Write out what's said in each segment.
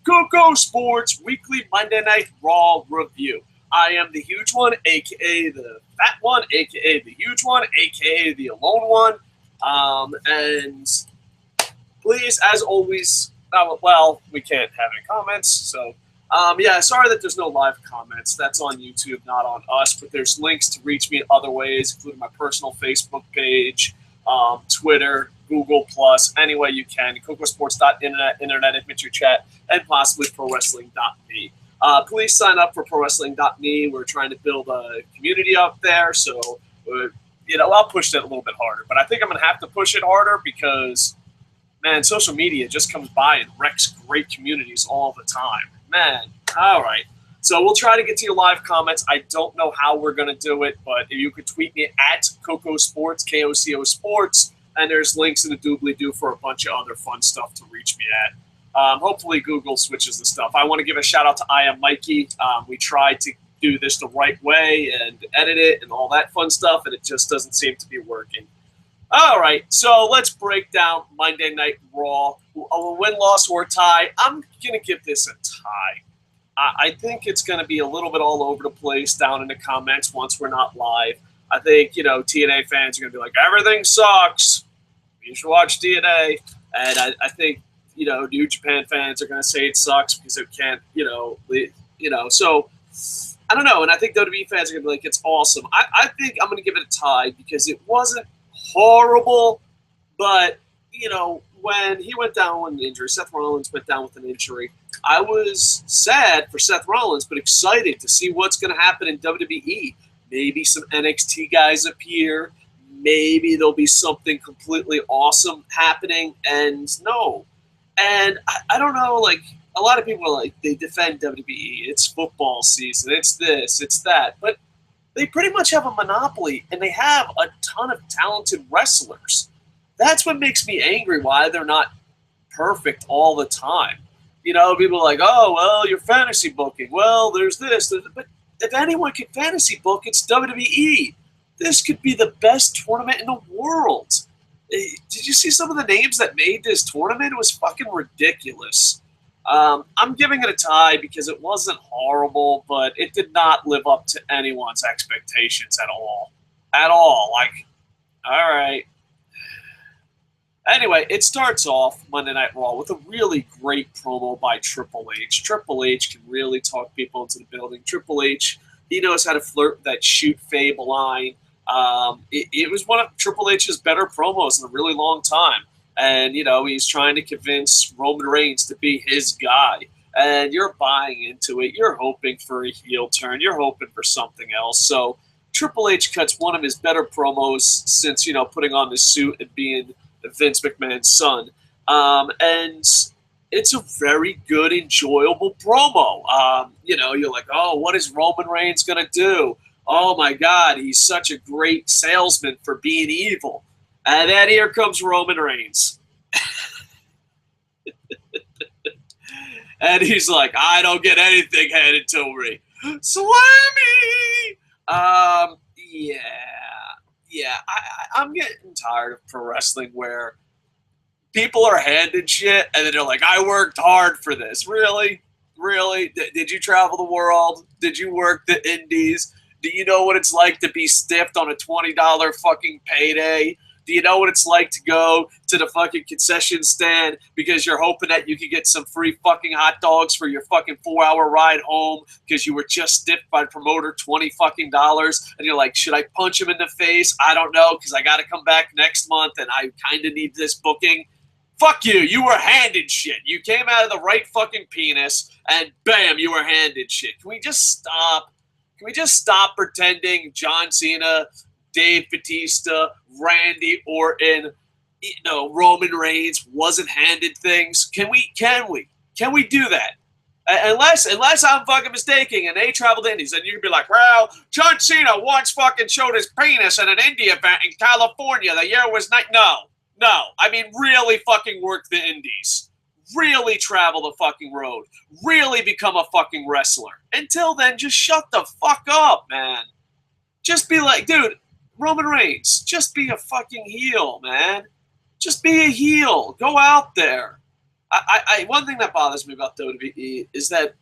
KocoSports Weekly Monday Night Raw Review. I am the huge one, a.k.a. the fat one, a.k.a. the huge one, a.k.a. the alone one. And please, as always, we can't have any comments, so sorry that there's no live comments. That's on YouTube, not on us, but there's links to reach me other ways, including my personal Facebook page, Twitter, Google+, any way you can, KocoSports.internet, admit your chat, and possibly ProWrestling.me. Please sign up for ProWrestling.me. We're trying to build a community up there, so, I'll push that a little bit harder. But I think I'm going to have to push it harder because, man, social media just comes by and wrecks great communities all the time. Man, all right. So we'll try to get to your live comments. I don't know how we're going to do it, but if you could tweet me at KocoSports, KOCO Sports, and there's links in the doobly-doo for a bunch of other fun stuff to reach me at. Hopefully Google switches the stuff. I want to give a shout-out to I Am Mikey. We tried to do this the right way and edit it and all that fun stuff, and it just doesn't seem to be working. All right, so let's break down Monday Night Raw. A win, loss, or tie. I'm going to give this a tie. I think it's going to be a little bit all over the place down in the comments once we're not live. I think, TNA fans are going to be like, everything sucks. You should watch TNA. And I think, New Japan fans are going to say it sucks because it can't, So, I don't know. And I think WWE fans are going to be like, it's awesome. I think I'm going to give it a tie because it wasn't horrible, but, when he went down with an injury, Seth Rollins went down with an injury, I was sad for Seth Rollins, but excited to see what's going to happen in WWE. Maybe some NXT guys appear. Maybe there'll be something completely awesome happening, and no. And I don't know, a lot of people are like, they defend WWE. It's football season. It's this, it's that. But they pretty much have a monopoly, and they have a ton of talented wrestlers. That's what makes me angry, why they're not perfect all the time. People are like, oh, well, you're fantasy booking. Well, there's this. But if anyone can fantasy book, it's WWE. This could be the best tournament in the world. Did you see some of the names that made this tournament? It was fucking ridiculous. I'm giving it a tie because it wasn't horrible, but it did not live up to anyone's expectations at all. At all. All right. Anyway, it starts off Monday Night Raw with a really great promo by Triple H. Triple H can really talk people into the building. Triple H, he knows how to flirt with that shoot Fabe line. It was one of Triple H's better promos in a really long time. And, he's trying to convince Roman Reigns to be his guy. And you're buying into it. You're hoping for a heel turn. You're hoping for something else. So Triple H cuts one of his better promos since, putting on the suit and being Vince McMahon's son. And it's a very good, enjoyable promo. You're like, oh, what is Roman Reigns going to do? Oh, my God, he's such a great salesman for being evil. And then here comes Roman Reigns. And he's like, I don't get anything handed to me. Slammy! I'm getting tired of pro wrestling where people are handed shit and then they're like, I worked hard for this. Really? Really? Did you travel the world? Did you work the indies? Do you know what it's like to be stiffed on a $20 fucking payday? Do you know what it's like to go to the fucking concession stand because you're hoping that you can get some free fucking hot dogs for your fucking 4-hour ride home because you were just stiffed by the promoter $20 fucking dollars, and you're like, should I punch him in the face? I don't know because I got to come back next month and I kind of need this booking. Fuck you. You were handed shit. You came out of the right fucking penis and bam, you were handed shit. Can we just stop? Can we just stop pretending John Cena, Dave Bautista, Randy Orton, Roman Reigns wasn't handed things? Can we do that? Unless I'm fucking mistaken and they traveled to Indies, and you can be like, well, John Cena once fucking showed his penis at an indie event in California. The year was no. I mean, really fucking work the Indies. Really travel the fucking road. Really become a fucking wrestler. Until then, just shut the fuck up, man. Just be like, dude, Roman Reigns, just be a fucking heel, man. Just be a heel. Go out there. One thing that bothers me about WWE is that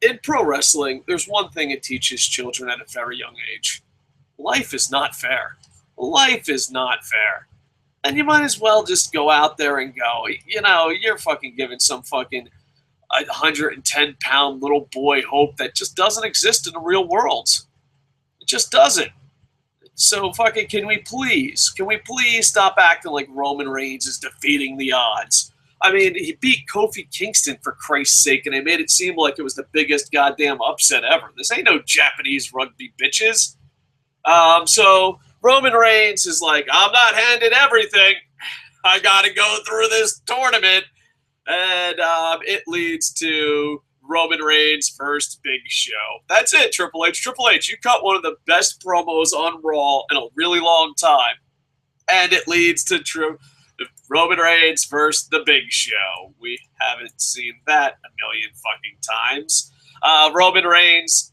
in pro wrestling, there's one thing it teaches children at a very young age. Life is not fair. Life is not fair. And you might as well just go out there and go. You know, you're fucking giving some fucking 110-pound little boy hope that just doesn't exist in the real world. It just doesn't. So fucking can we please stop acting like Roman Reigns is defeating the odds? I mean, he beat Kofi Kingston for Christ's sake, and they made it seem like it was the biggest goddamn upset ever. This ain't no Japanese rugby bitches. So Roman Reigns is like, I'm not handed everything. I got to go through this tournament. And it leads to Roman Reigns' first big show. That's it, Triple H. Triple H, you cut one of the best promos on Raw in a really long time. And it leads to Roman Reigns versus the Big Show. We haven't seen that a million fucking times. Roman Reigns,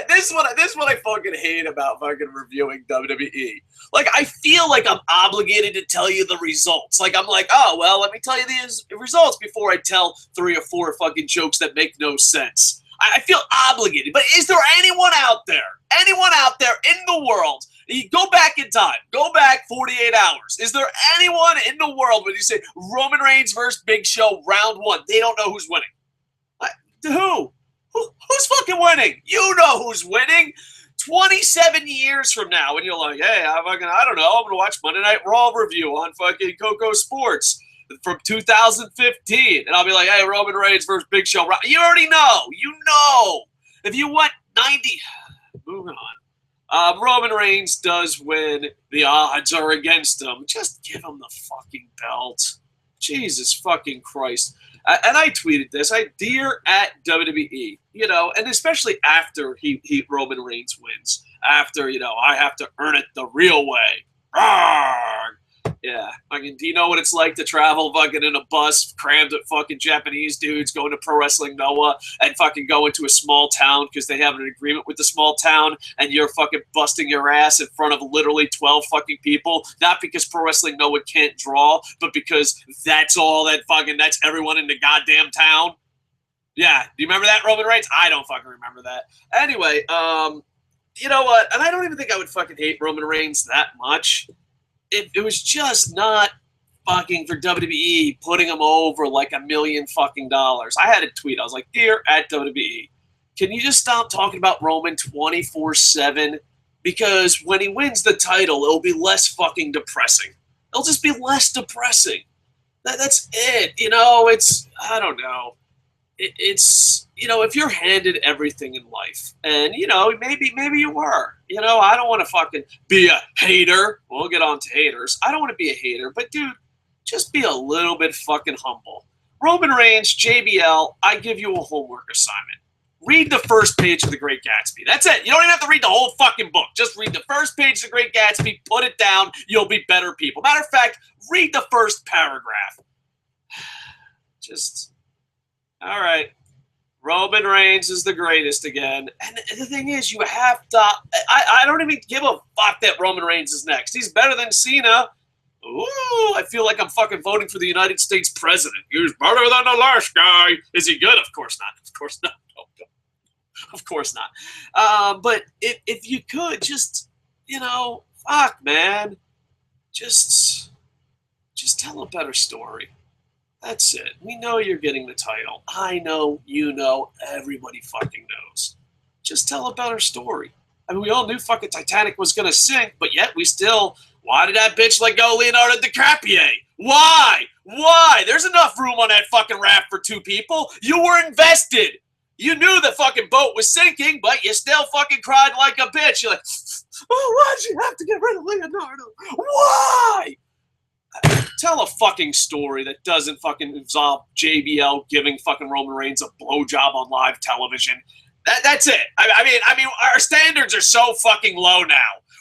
this is what I fucking hate about fucking reviewing WWE. Like, I feel like I'm obligated to tell you the results. Like, I'm like, oh, well, let me tell you these results before I tell 3 or 4 fucking jokes that make no sense. I feel obligated. But is there anyone out there in the world? You go back in time. Go back 48 hours. Is there anyone in the world when you say Roman Reigns versus Big Show round 1, they don't know who's winning? Who's fucking winning? You know who's winning. 27 years from now, and you're like, hey, I don't know. I'm going to watch Monday Night Raw review on fucking KocoSports from 2015. And I'll be like, hey, Roman Reigns versus Big Show. You already know. You know. If you went 90, moving on. Roman Reigns does win. The odds are against him. Just give him the fucking belt. Jesus fucking Christ. And I tweeted this. Dear at WWE, you know, and especially after Roman Reigns wins. After, you know, I have to earn it the real way. Rawr! Yeah. Fucking, do you know what it's like to travel fucking in a bus crammed with fucking Japanese dudes going to Pro Wrestling Noah and fucking go into a small town because they have an agreement with the small town and you're fucking busting your ass in front of literally 12 fucking people, not because Pro Wrestling Noah can't draw, but because that's everyone in the goddamn town? Yeah. Do you remember that, Roman Reigns? I don't fucking remember that. Anyway, you know what? And I don't even think I would fucking hate Roman Reigns that much. It was just not fucking for WWE putting him over like $1 million fucking dollars. I had a tweet. I was like, dear at WWE, can you just stop talking about Roman 24/7? Because when he wins the title, it'll be less fucking depressing. It'll just be less depressing. That's it. You know, I don't know. It's, you know, if you're handed everything in life, and, you know, maybe you were, you know, I don't want to fucking be a hater. We'll get on to haters. I don't want to be a hater, but dude, just be a little bit fucking humble. Roman Reigns, JBL, I give you a homework assignment. Read the first page of The Great Gatsby. That's it. You don't even have to read the whole fucking book. Just read the first page of The Great Gatsby, put it down, you'll be better people. Matter of fact, read the first paragraph. Just... all right, Roman Reigns is the greatest again. And the thing is, you have to... I don't even give a fuck that Roman Reigns is next. He's better than Cena. Ooh, I feel like I'm fucking voting for the United States president. He's better than the last guy. Is he good? Of course not. Of course not. No. Of course not. But if you could, just, you know, fuck, man. Just tell a better story. That's it. We know you're getting the title. I know, you know, everybody fucking knows. Just tell a better story. I mean, we all knew fucking Titanic was going to sink, but yet we still... why did that bitch let go Leonardo DiCaprio? Why? Why? There's enough room on that fucking raft for 2 people. You were invested. You knew the fucking boat was sinking, but you still fucking cried like a bitch. You're like, oh, why'd you have to get rid of Leonardo? Why? Tell a fucking story that doesn't fucking involve JBL giving fucking Roman Reigns a blowjob on live television. That's it. I mean, our standards are so fucking low now.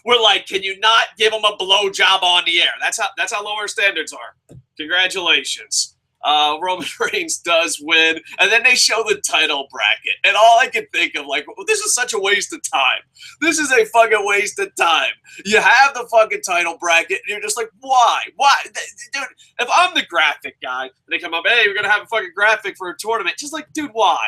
We're like, can you not give him a blowjob on the air? That's how low our standards are. Congratulations. Roman Reigns does win, and then they show the title bracket, and all I can think of, like, this is such a waste of time. This is a fucking waste of time. You have the fucking title bracket, and you're just like, why? Why? Dude, if I'm the graphic guy, and they come up, hey, we're going to have a fucking graphic for a tournament, just like, dude, why?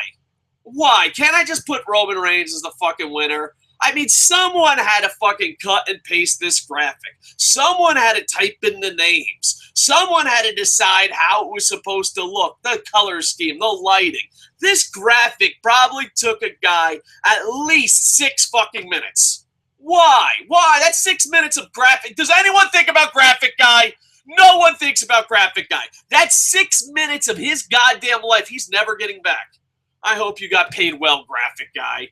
Why? Can't I just put Roman Reigns as the fucking winner? I mean, someone had to fucking cut and paste this graphic. Someone had to type in the names. Someone had to decide how it was supposed to look, the color scheme, the lighting. This graphic probably took a guy at least 6 fucking minutes. Why? Why? That's 6 minutes of graphic. Does anyone think about graphic guy? No one thinks about graphic guy. That's 6 minutes of his goddamn life he's never getting back. I hope you got paid well, graphic guy.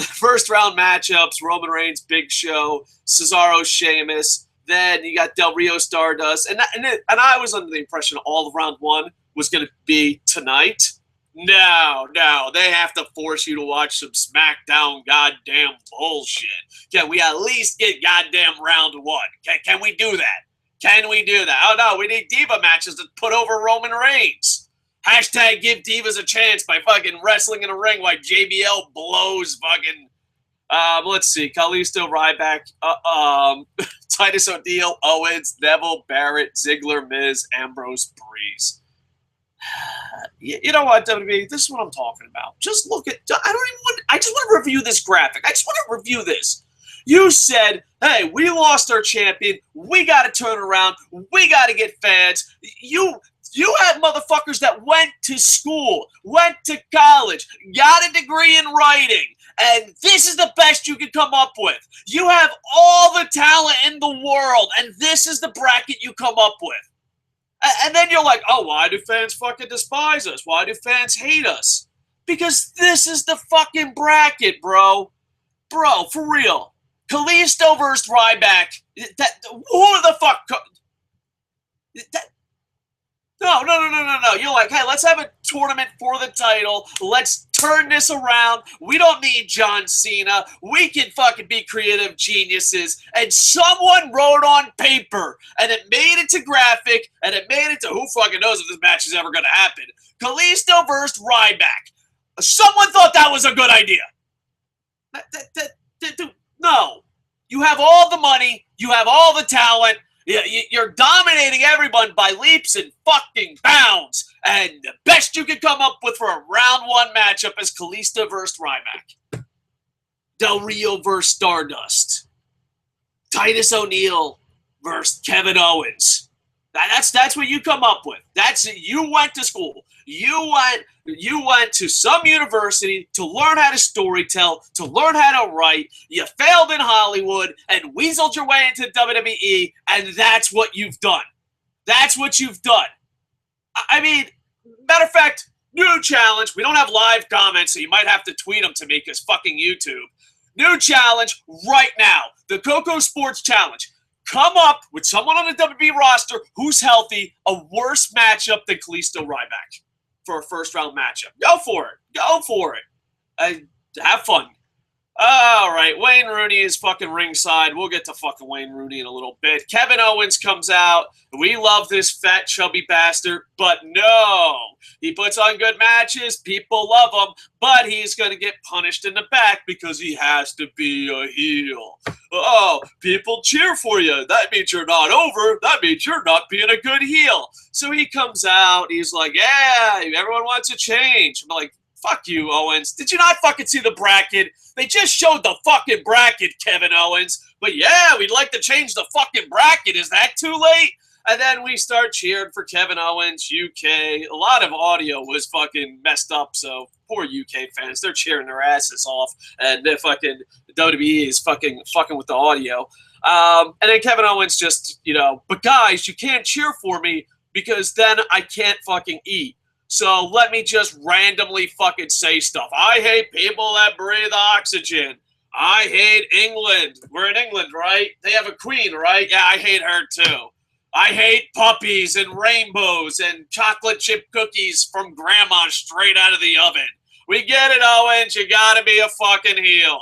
First round matchups, Roman Reigns, Big Show, Cesaro, Sheamus. Then you got Del Rio, Stardust. And I was under the impression all of round 1 was going to be tonight. No, they have to force you to watch some SmackDown goddamn bullshit. Can we at least get goddamn round 1? Can we do that? Can we do that? Oh, no, we need Diva matches to put over Roman Reigns. Hashtag give Divas a chance by fucking wrestling in a ring while JBL blows fucking, let's see, Kalisto, Ryback, Titus O'Neil, Owens, Neville, Barrett, Ziggler, Miz, Ambrose, Breeze. You know what, WWE? This is what I'm talking about. Just look at, I just want to review this graphic. I just want to review this. You said, hey, we lost our champion. We got to turn around. We got to get fans. You had motherfuckers that went to school, went to college, got a degree in writing, and this is the best you could come up with. You have all the talent in the world, and this is the bracket you come up with. And then you're like, oh, why do fans fucking despise us? Why do fans hate us? Because this is the fucking bracket, bro. Bro, for real. Kalisto versus Ryback. Who the fuck? No. You're like, hey, let's have a tournament for the title. Let's turn this around. We don't need John Cena. We can fucking be creative geniuses. And someone wrote on paper, and it made it to graphic, and it made it to who fucking knows if this match is ever going to happen. Kalisto versus Ryback. Someone thought that was a good idea. No. You have all the money. You have all the talent. You're dominating everyone by leaps and fucking bounds. And the best you can come up with for a round 1 matchup is Kalisto versus Ryback. Del Rio versus Stardust. Titus O'Neil versus Kevin Owens. That's what you come up with. You went to school. You went to some university to learn how to storytell, to learn how to write. You failed in Hollywood and weaseled your way into WWE, and that's what you've done. That's what you've done. I mean, matter of fact, new challenge. We don't have live comments, so you might have to tweet them to me because fucking YouTube. New challenge right now. The KocoSports challenge. Come up with someone on the WWE roster who's healthy, a worse matchup than Kalisto Ryback for a first-round matchup. Go for it. Go for it. Have fun. All right, Wayne Rooney is fucking ringside. We'll get to fucking Wayne Rooney in a little bit. Kevin Owens comes out. We love this fat, chubby bastard, but no. He puts on good matches. People love him, but he's going to get punished in the back because he has to be a heel. Oh, people cheer for you. That means you're not over. That means you're not being a good heel. So he comes out. He's like, yeah, everyone wants a change. I'm like, fuck you, Owens. Did you not fucking see the bracket? They just showed the fucking bracket, Kevin Owens. But yeah, we'd like to change the fucking bracket. Is that too late? And then we start cheering for Kevin Owens, UK. A lot of audio was fucking messed up, so poor UK fans. They're cheering their asses off. And they're fucking, WWE is fucking with the audio. And then Kevin Owens just, but guys, you can't cheer for me because then I can't fucking eat. So let me just randomly fucking say stuff. I hate people that breathe oxygen. I hate England. We're in England, right? They have a queen, right? Yeah, I hate her too. I hate puppies and rainbows and chocolate chip cookies from grandma straight out of the oven. We get it, Owens. You gotta be a fucking heel.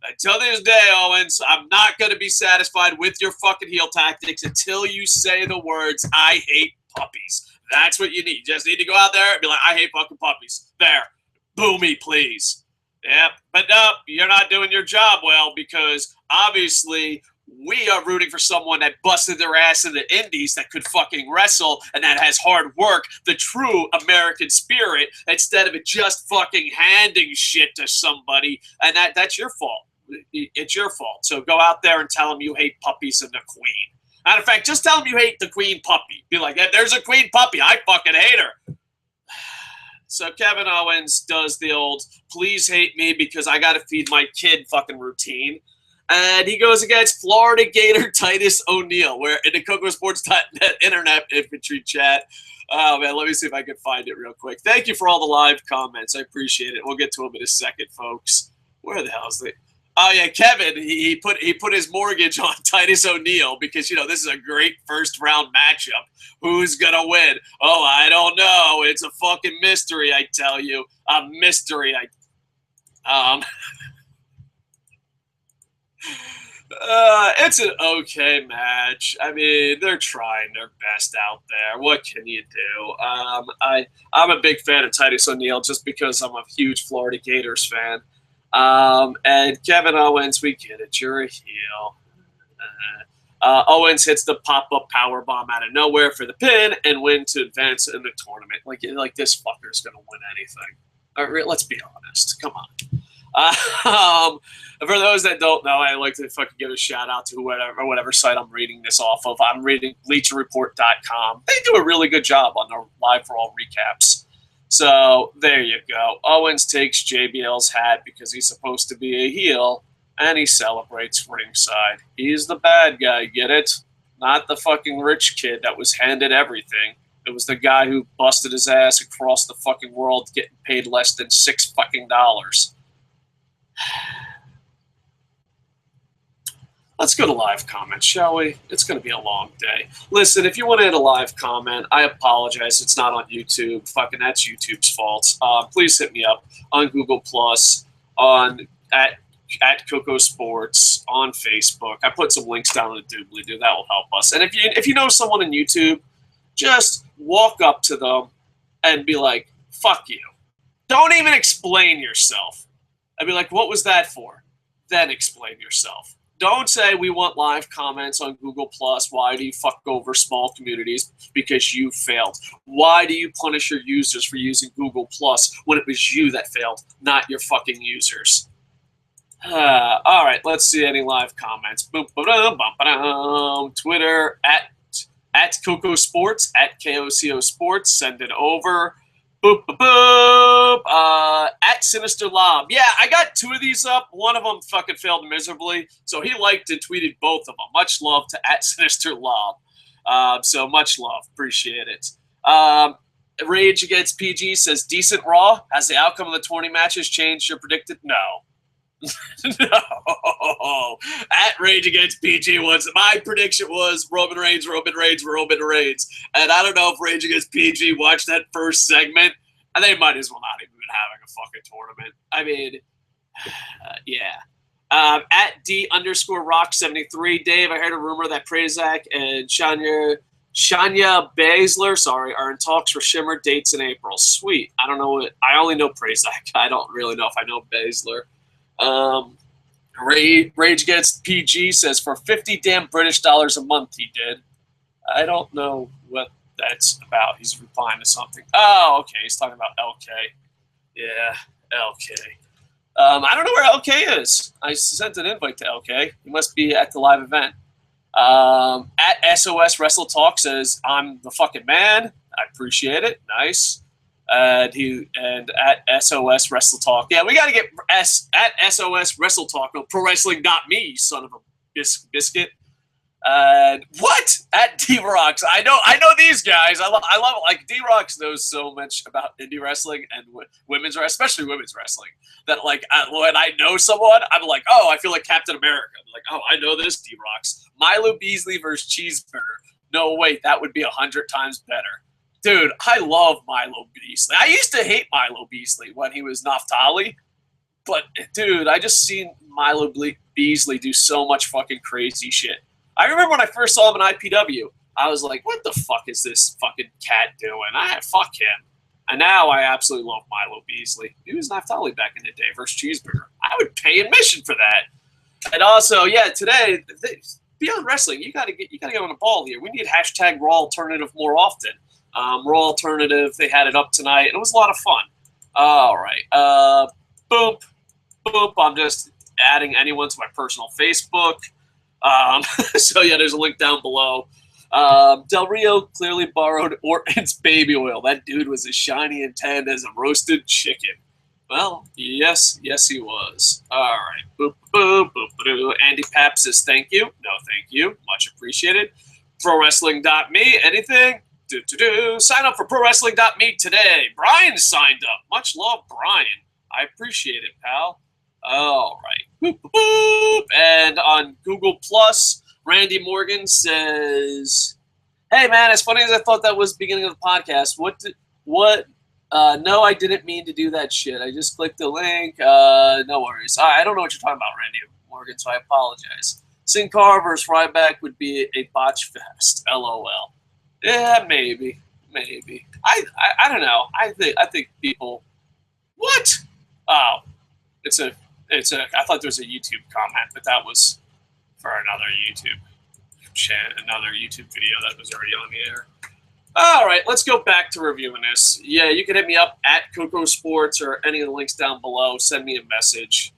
Until this day, Owens, I'm not gonna be satisfied with your fucking heel tactics until you say the words, I hate puppies. That's what you need. You just need to go out there and be like, I hate fucking puppies. There. Boo me, please. Yep. But no, you're not doing your job well because obviously we are rooting for someone that busted their ass in the indies that could fucking wrestle and that has hard work, the true American spirit, instead of just fucking handing shit to somebody. And that's your fault. It's your fault. So go out there and tell them you hate puppies and the queen. Matter of fact, just tell them you hate the queen puppy. Be like, there's a queen puppy. I fucking hate her. So Kevin Owens does the old, please hate me because I got to feed my kid fucking routine. And he goes against Florida Gator Titus O'Neil, where in the KocoSports.net internet infantry chat. Oh, man, let me see if I can find it real quick. Thank you for all the live comments. I appreciate it. We'll get to them in a second, folks. Where the hell is it? Oh, yeah, Kevin, he put his mortgage on Titus O'Neil because, this is a great first-round matchup. Who's going to win? Oh, I don't know. It's a fucking mystery, I tell you. A mystery. It's an okay match. I mean, they're trying their best out there. What can you do? I'm a big fan of Titus O'Neil just because I'm a huge Florida Gators fan. And Kevin Owens, we get it. You're a heel. Owens hits the pop-up powerbomb out of nowhere for the pin and win to advance in the tournament. Like this fucker's going to win anything. All right, let's be honest. Come on. For those that don't know, I like to fucking give a shout out to whatever site I'm reading this off of. I'm reading BleacherReport.com. They do a really good job on their live Raw recaps. So there you go. Owens takes JBL's hat because he's supposed to be a heel, and he celebrates ringside. He's the bad guy, get it? Not the fucking rich kid that was handed everything. It was the guy who busted his ass across the fucking world getting paid less than $6 fucking. Let's go to live comments, shall we? It's going to be a long day. Listen, if you want to hit a live comment, I apologize. It's not on YouTube. Fucking that's YouTube's fault. Please hit me up on Google+, at KocoSports, on Facebook. I put some links down in the doobly-doo. That will help us. And if you know someone on YouTube, just walk up to them and be like, fuck you. Don't even explain yourself. I'd be like, what was that for? Then explain yourself. Don't say we want live comments on Google+. Why do you fuck over small communities? Because you failed. Why do you punish your users for using Google+ when it was you that failed, not your fucking users? All right, let's see any live comments. Boom, ba-dum, ba-dum. Twitter at KocoSports, at KOCO Sports. Send it over. Boop, boop, boop. At Sinister Lob. Yeah, I got 2 of these up. One of them fucking failed miserably. So he liked and tweeted both of them. Much love to at Sinister Lob. So much love. Appreciate it. Rage Against PG says, decent Raw. Has the outcome of the 20 matches changed your predicted? No. No. At Rage Against PG was my prediction was Roman Reigns. And I don't know if Rage Against PG watched that first segment, and they might as well not even been having a fucking tournament. I mean, yeah. At D_Rock73, Dave, I heard a rumor that Prazak and Shania Baszler, are in talks for Shimmer dates in April. Sweet. I don't know I only know Prazak. I don't really know if I know Baszler. Rage Against PG says for 50 damn British dollars a month he did. I don't know what that's about. He's replying to something. Oh, okay. He's talking about LK. Yeah, LK. I don't know where LK is. I sent an invite to LK. He must be at the live event. At SOS Wrestle Talk says I'm the fucking man. I appreciate it. Nice. And at SOS Wrestle Talk. Yeah, we got to get at SOS Wrestle Talk. No, Pro Wrestling not me, son of a biscuit. What? At D-Rocks. I know these guys. I love like D-Rocks knows so much about indie wrestling and women's wrestling, especially women's wrestling, that like when I know someone, I'm like, oh, I feel like Captain America. I'm like, oh, I know this D-Rocks. Milo Beasley versus Cheeseburger. No, wait, that would be 100 times better. Dude, I love Milo Beasley. I used to hate Milo Beasley when he was Naftali. But, dude, I just seen Milo Beasley do so much fucking crazy shit. I remember when I first saw him in IPW, I was like, what the fuck is this fucking cat doing? Fuck him. And now I absolutely love Milo Beasley. He was Naftali back in the day versus Cheeseburger. I would pay admission for that. And also, yeah, today, Beyond Wrestling, you gotta get on the ball here. We need hashtag Raw Alternative more often. Raw Alternative, they had it up tonight, and it was a lot of fun. All right. Boop. I'm just adding anyone to my personal Facebook. So, yeah, there's a link down below. Del Rio clearly borrowed Orton's baby oil. That dude was as shiny and tanned as a roasted chicken. Well, yes, he was. All right. Boop, boop, boop, boop. Andy Papp says thank you. No, thank you. Much appreciated. ProWrestling.me. Anything? Sign up for ProWrestling.me today. Brian signed up. Much love, Brian. I appreciate it, pal. All right. Boop, boop, boop. And on Google Plus, Randy Morgan says, "Hey man, as funny as I thought that was the beginning of the podcast, no, I didn't mean to do that shit. I just clicked the link. No worries. I don't know what you're talking about, Randy Morgan, so I apologize. Sin Cara versus Ryback would be a botch fest. LOL. Yeah, maybe. I don't know. I think people. What? Oh, I thought there was a YouTube comment, but that was for another YouTube video that was already on the air. All right, let's go back to reviewing this. Yeah, you can hit me up at KocoSports or any of the links down below. Send me a message.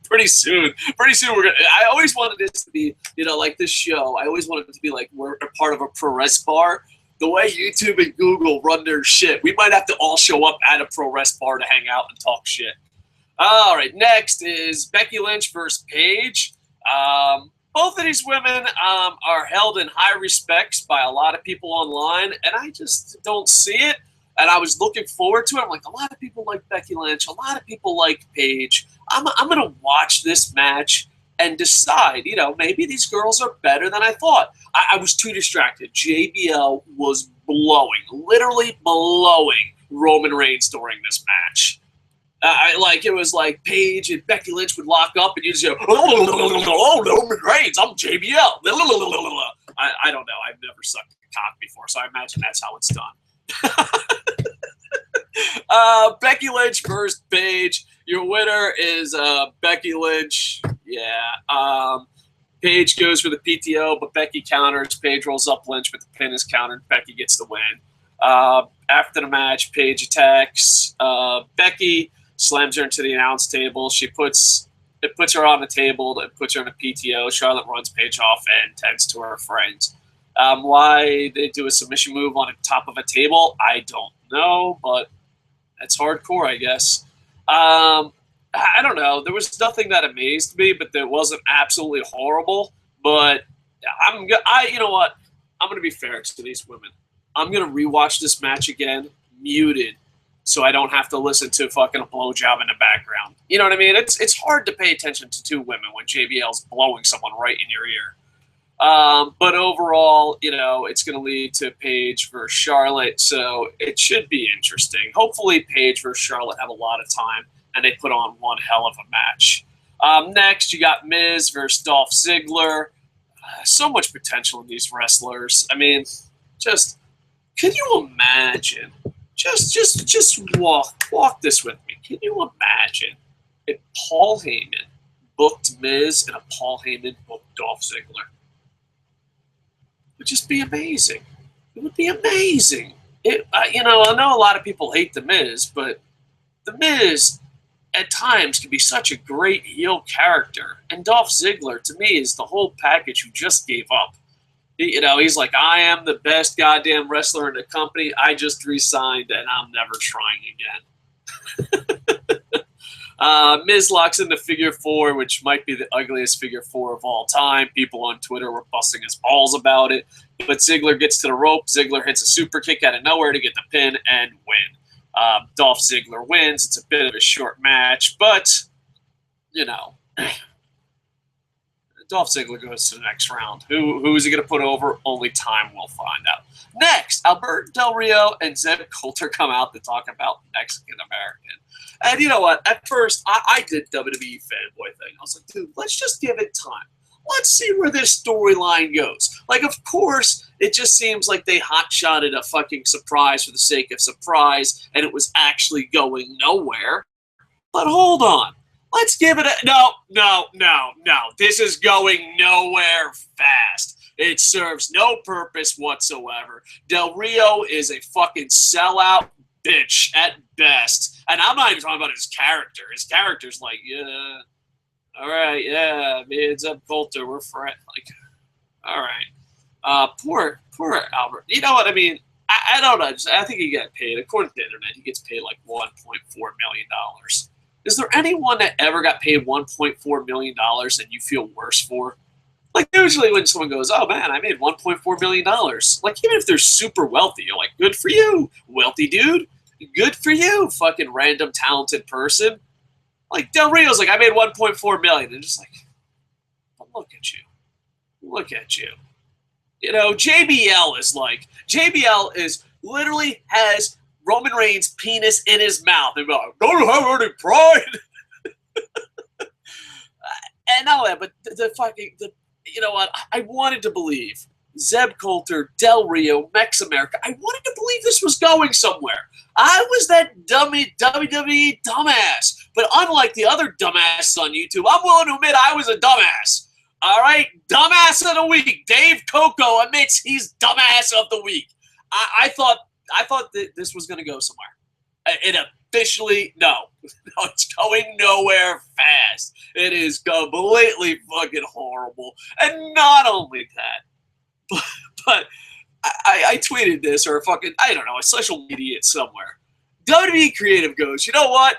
Pretty soon we're gonna. I always wanted this to be, like this show. I always wanted it to be like we're a part of a pro res bar. The way YouTube and Google run their shit, we might have to all show up at a pro res bar to hang out and talk shit. All right, next is Becky Lynch versus Paige. Both of these women are held in high respects by a lot of people online, and I just don't see it. And I was looking forward to it. I'm like, a lot of people like Becky Lynch. A lot of people like Paige. I'm going to watch this match and decide, maybe these girls are better than I thought. I was too distracted. JBL was literally blowing Roman Reigns during this match. It was like Paige and Becky Lynch would lock up and you'd just go, oh, Roman Reigns, I'm JBL. I don't know. I've never sucked a cock before, so I imagine that's how it's done. Becky Lynch versus Paige. Your winner is Becky Lynch. Yeah. Paige goes for the PTO, but Becky counters. Paige rolls up Lynch, but the pin is countered. Becky gets the win. After the match, Paige attacks Becky, slams her into the announce table. It puts her on the table. It puts her in a PTO. Charlotte runs Paige off and tends to her friends. Why they do a submission move on the top of a table, I don't know, but that's hardcore, I guess. I don't know. There was nothing that amazed me, but it wasn't absolutely horrible. But you know what? I'm going to be fair to these women. I'm going to rewatch this match again, muted, so I don't have to listen to fucking a blowjob in the background. You know what I mean? It's hard to pay attention to two women when JBL's blowing someone right in your ear. But overall, it's going to lead to Paige versus Charlotte, so it should be interesting. Hopefully Paige versus Charlotte have a lot of time, and they put on one hell of a match. Next, you got Miz versus Dolph Ziggler. So much potential in these wrestlers. I mean, can you imagine? Just walk this with me. Can you imagine if Paul Heyman booked Miz and Paul Heyman booked Dolph Ziggler? It would just be amazing. It would be amazing. I know a lot of people hate The Miz, but The Miz at times can be such a great heel character. And Dolph Ziggler, to me, is the whole package who just gave up. He's like, I am the best goddamn wrestler in the company. I just re-signed, and I'm never trying again. Miz locks in the figure four, which might be the ugliest figure four of all time. People on Twitter were busting his balls about it. But Ziggler gets to the rope. Ziggler hits a super kick out of nowhere to get the pin and win. Dolph Ziggler wins. It's a bit of a short match, but, Dolph Ziggler goes to the next round. Who is he going to put over? Only time will find out. Next, Alberto Del Rio and Zeb Colter come out to talk about Mexican-American. And you know what? At first, I did WWE fanboy thing. I was like, dude, let's just give it time. Let's see where this storyline goes. Like, of course, It just seems like they hot-shotted a fucking surprise for the sake of surprise, and it was actually going nowhere. But hold on. Let's give it a... No. This is going nowhere fast. It serves no purpose whatsoever. Del Rio is a fucking sellout bitch at best. And I'm not even talking about his character. His character's like, yeah, all right, yeah, me and Zeb Colter, we're friends. Like, all right. Poor Albert. You know what I mean? I don't know. I think he got paid. According to the internet, he gets paid like $1.4 million. Is there anyone that ever got paid $1.4 million and you feel worse for? Like, usually when someone goes, oh, man, I made $1.4 million. Like, even if they're super wealthy, you're like, good for you, wealthy dude. Good for you, fucking random talented person. Like, Del Rio's like, I made $1.4 million. And just like, but look at you. Look at you. You know, JBL is literally has Roman Reigns' penis in his mouth. They're like, don't have any pride. And not that, but the you know what? I wanted to believe Zeb Colter, Del Rio, Mex America. I wanted to believe this was going somewhere. I was that dummy WWE dumbass. But unlike the other dumbasses on YouTube, I'm willing to admit I was a dumbass. All right? Dumbass of the week. Dave Koco admits he's dumbass of the week. I thought that this was going to go somewhere. It officially, no, it's going nowhere fast. It is completely fucking horrible. And not only that, but I tweeted this, or fucking, I don't know, a social media somewhere. WWE Creative goes, you know what?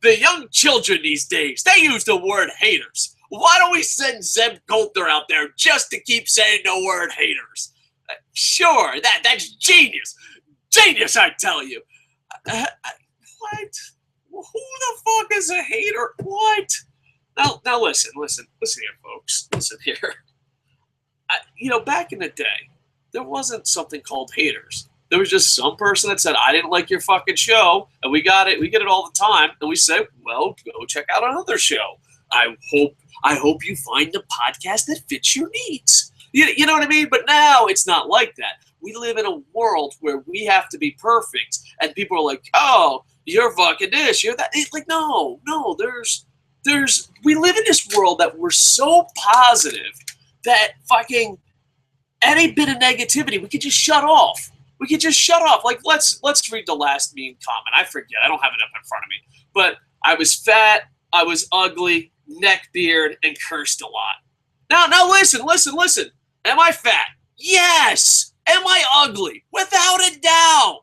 The young children these days, they use the word haters. Why don't we send Zeb Colter out there just to keep saying the word haters? Sure, that's genius. Genius, I tell you. What? Who the fuck is a hater? What? Now listen here, folks. Listen here. You know, back in the day, there wasn't something called haters. There was just some person that said, I didn't like your fucking show, and we got it. We get it all the time, and we say, well, go check out another show. I hope you find a podcast that fits your needs. You know what I mean? But now it's not like that. We live in a world where we have to be perfect, and people are like, oh, you're fucking this, you're that. It's like, no, we live in this world that we're so positive that fucking any bit of negativity, we could just shut off. We could just shut off. Like, let's read the last mean comment. I forget. I don't have it up in front of me. But I was fat, I was ugly, neck beard, and cursed a lot. Now listen. Am I fat? Yes. Am I ugly? Without a doubt.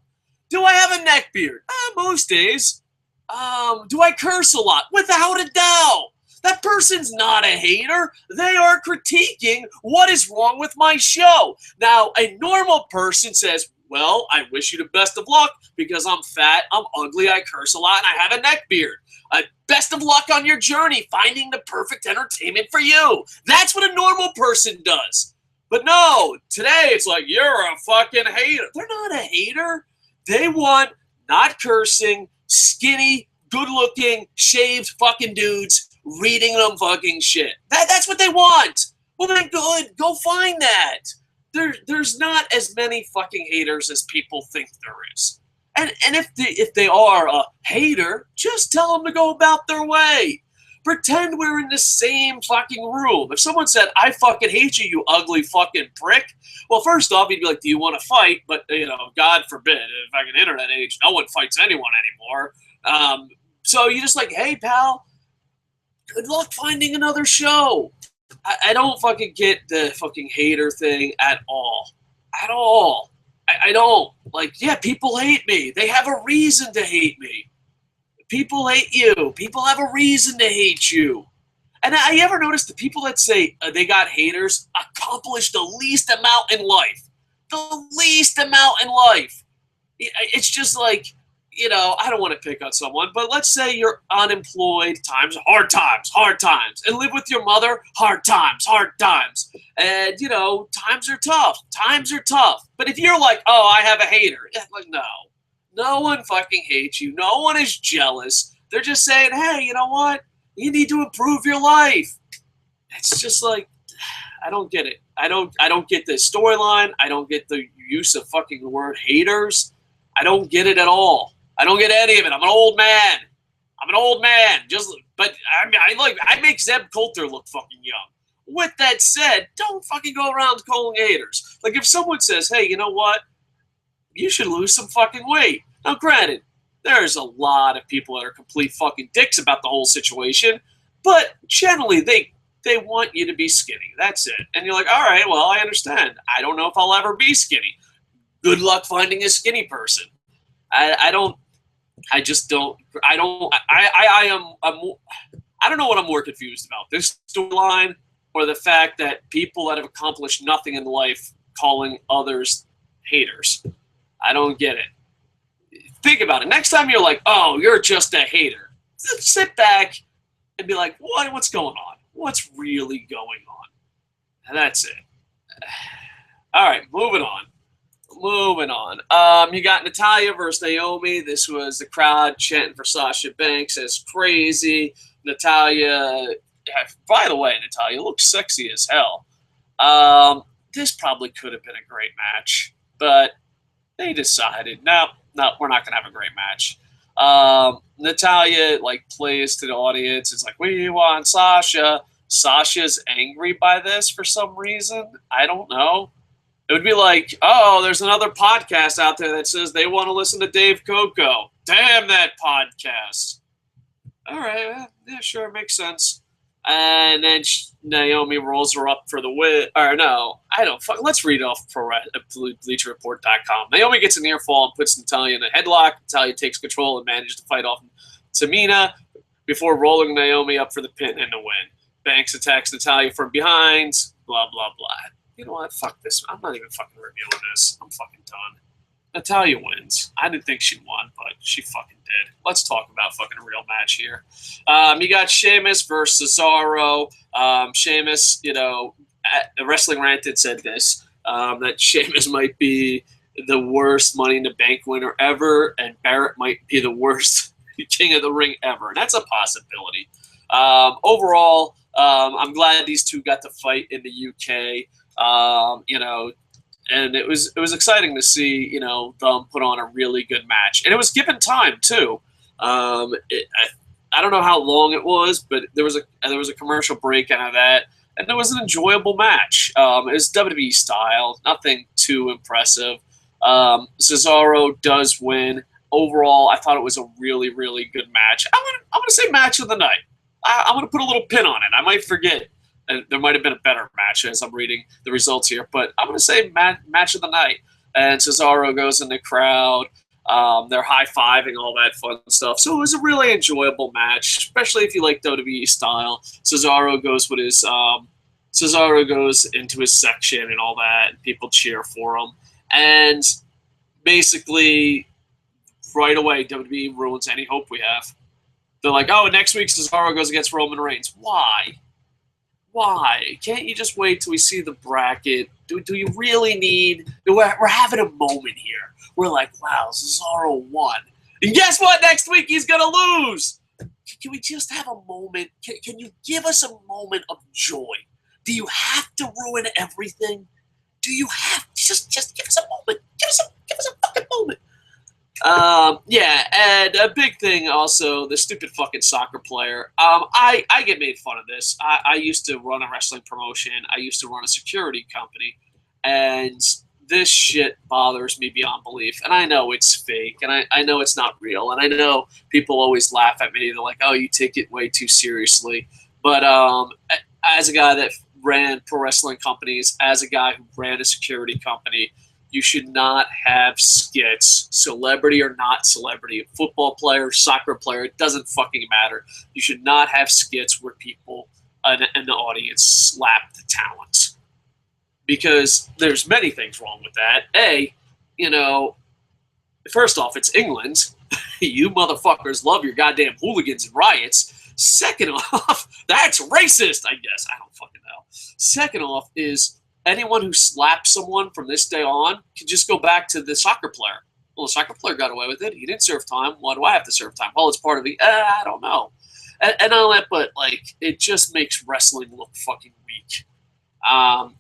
Do I have a neck beard? Most days. Do I curse a lot? Without a doubt. That person's not a hater. They are critiquing what is wrong with my show. Now, a normal person says, well, I wish you the best of luck because I'm fat, I'm ugly, I curse a lot, and I have a neck beard. Best of luck on your journey finding the perfect entertainment for you. That's what a normal person does. But no, today it's like, you're a fucking hater. They're not a hater. They want not cursing, skinny, good-looking, shaved fucking dudes reading them fucking shit. That's what they want. Well, then good. Go find that. There's not as many fucking haters as people think there is. And if they are a hater, just tell them to go about their way. Pretend we're in the same fucking room. If someone said, I fucking hate you, you ugly fucking prick, well, first off, you'd be like, do you want to fight? But, you know, God forbid, in fucking internet age, no one fights anyone anymore. So you just like, hey, pal, good luck finding another show. I don't fucking get the fucking hater thing at all. At all. I don't. Like, yeah, people hate me. They have a reason to hate me. People hate you. People have a reason to hate you. And I ever noticed the people that say they got haters accomplish the least amount in life. The least amount in life. It's just like, you know, I don't want to pick on someone, but let's say you're unemployed, hard times, and live with your mother, hard times. And, you know, times are tough. But if you're like, oh, I have a hater, like, no one fucking hates you. No one is jealous. They're just saying, hey, you know what? You need to improve your life. It's just like, I don't get it. I don't get the storyline. I don't get the use of fucking the word haters. I don't get it at all. I don't get any of it. I'm an old man. But I make Zeb Colter look fucking young. With that said, don't fucking go around calling haters. Like if someone says, hey, you know what? You should lose some fucking weight. Now, granted, there's a lot of people that are complete fucking dicks about the whole situation, but generally they want you to be skinny. That's it. And you're like, all right, well, I understand. I don't know if I'll ever be skinny. Good luck finding a skinny person. I don't know what I'm more confused about. This storyline or the fact that people that have accomplished nothing in life calling others haters. I don't get it. Think about it. Next time you're like, oh, you're just a hater. Sit back and be like, what's going on? What's really going on? And that's it. All right, moving on. You got Natalya versus Naomi. This was the crowd chanting for Sasha Banks as crazy. Natalya, by the way, Natalya looks sexy as hell. This probably could have been a great match, but they decided, no, we're not going to have a great match. Natalya, plays to the audience. It's like, we want Sasha. Sasha's angry by this for some reason. I don't know. It would be like, oh, there's another podcast out there that says they want to listen to Dave Koco. Damn that podcast. All right, yeah, sure, makes sense. And then Naomi rolls her up for the win. Or no, I don't. Let's read off BleacherReport.com. Naomi gets a near fall and puts Natalya in a headlock. Natalya takes control and manages to fight off Tamina before rolling Naomi up for the pin and the win. Banks attacks Natalya from behind. Blah, blah, blah. You know what? Fuck this. I'm not even fucking reviewing this. I'm fucking done. Natalya wins. I didn't think she won, but she fucking did. Let's talk about fucking a real match here. You got Sheamus versus Cesaro. Sheamus, at the Wrestling Ranted said this, that Sheamus might be the worst Money in the Bank winner ever, and Barrett might be the worst King of the Ring ever. And that's a possibility. Overall, I'm glad these two got to fight in the UK. And it was exciting to see, them put on a really good match. And it was given time, too. I don't know how long it was, but there was a commercial break out of that, and it was an enjoyable match. It was WWE style, nothing too impressive. Cesaro does win. Overall, I thought it was a really, really good match. I'm gonna say match of the night. I'm gonna put a little pin on it. I might forget. And there might have been a better match as I'm reading the results here, but I'm going to say match of the night. And Cesaro goes in the crowd. They're high-fiving, all that fun stuff. So it was a really enjoyable match, especially if you like WWE style. Cesaro goes into his section and all that, and people cheer for him. And basically, right away, WWE ruins any hope we have. They're like, oh, next week Cesaro goes against Roman Reigns. Why? Can't you just wait till we see the bracket? Do you really need... We're having a moment here. We're like, wow, Cesaro won. And guess what? Next week he's going to lose. Can we just have a moment? Can you give us a moment of joy? Do you have to ruin everything? Do you have... Just give us a moment. Give us a fucking moment. And a big thing also, the stupid fucking soccer player. I get made fun of this. I used to run a wrestling promotion. I used to run a security company, and this shit bothers me beyond belief. And I know it's fake, and I know it's not real, and I know people always laugh at me. They're like, oh, you take it way too seriously. But as a guy that ran pro wrestling companies, as a guy who ran a security company, you should not have skits, celebrity or not celebrity, football player, soccer player, it doesn't fucking matter. You should not have skits where people in the audience slap the talent. Because there's many things wrong with that. First off, it's England. You motherfuckers love your goddamn hooligans and riots. Second off, that's racist, I guess. I don't fucking know. Second off is... anyone who slaps someone from this day on can just go back to the soccer player. Well, the soccer player got away with it. He didn't serve time. Why do I have to serve time? Well, it's part of the... I don't know. And all that, but, it just makes wrestling look fucking weak. I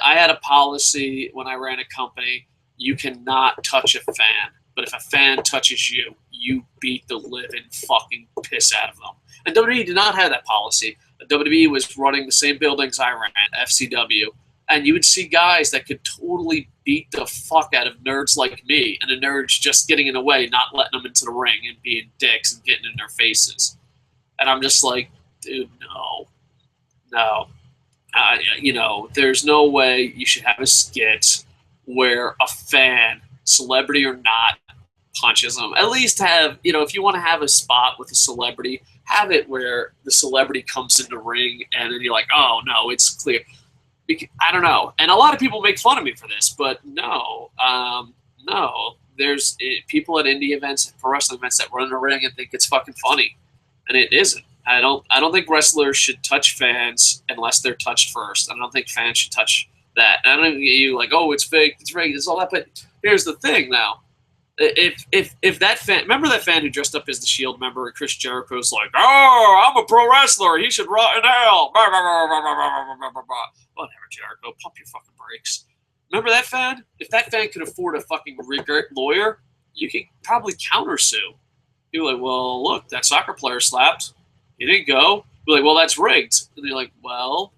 had a policy when I ran a company. You cannot touch a fan, but if a fan touches you, you beat the living fucking piss out of them. And WWE did not have that policy. WWE was running the same buildings I ran, FCW, and you would see guys that could totally beat the fuck out of nerds like me, and the nerds just getting in the way, not letting them into the ring and being dicks and getting in their faces. And I'm just like, dude, no. There's no way you should have a skit where a fan, celebrity or not, punches them. At least have, if you want to have a spot with a celebrity, have it where the celebrity comes in the ring and then you're like, oh, no, it's clear. I don't know. And a lot of people make fun of me for this, but no. There's people at indie events, pro wrestling events that run in the ring and think it's fucking funny. And it isn't. I don't think wrestlers should touch fans unless they're touched first. I don't think fans should touch that. And I don't think you like, oh, it's fake, it's rigged, it's all that. But here's the thing now. If that fan, remember that fan who dressed up as the Shield member, and Chris Jericho's like, oh, I'm a pro wrestler, he should rot in hell. Whatever, Jericho, pump your fucking brakes. Remember that fan? If that fan could afford a fucking lawyer, you could probably countersue. You're like, well, look, that soccer player slapped. He didn't go. You're like, well, that's rigged. And you're like, well,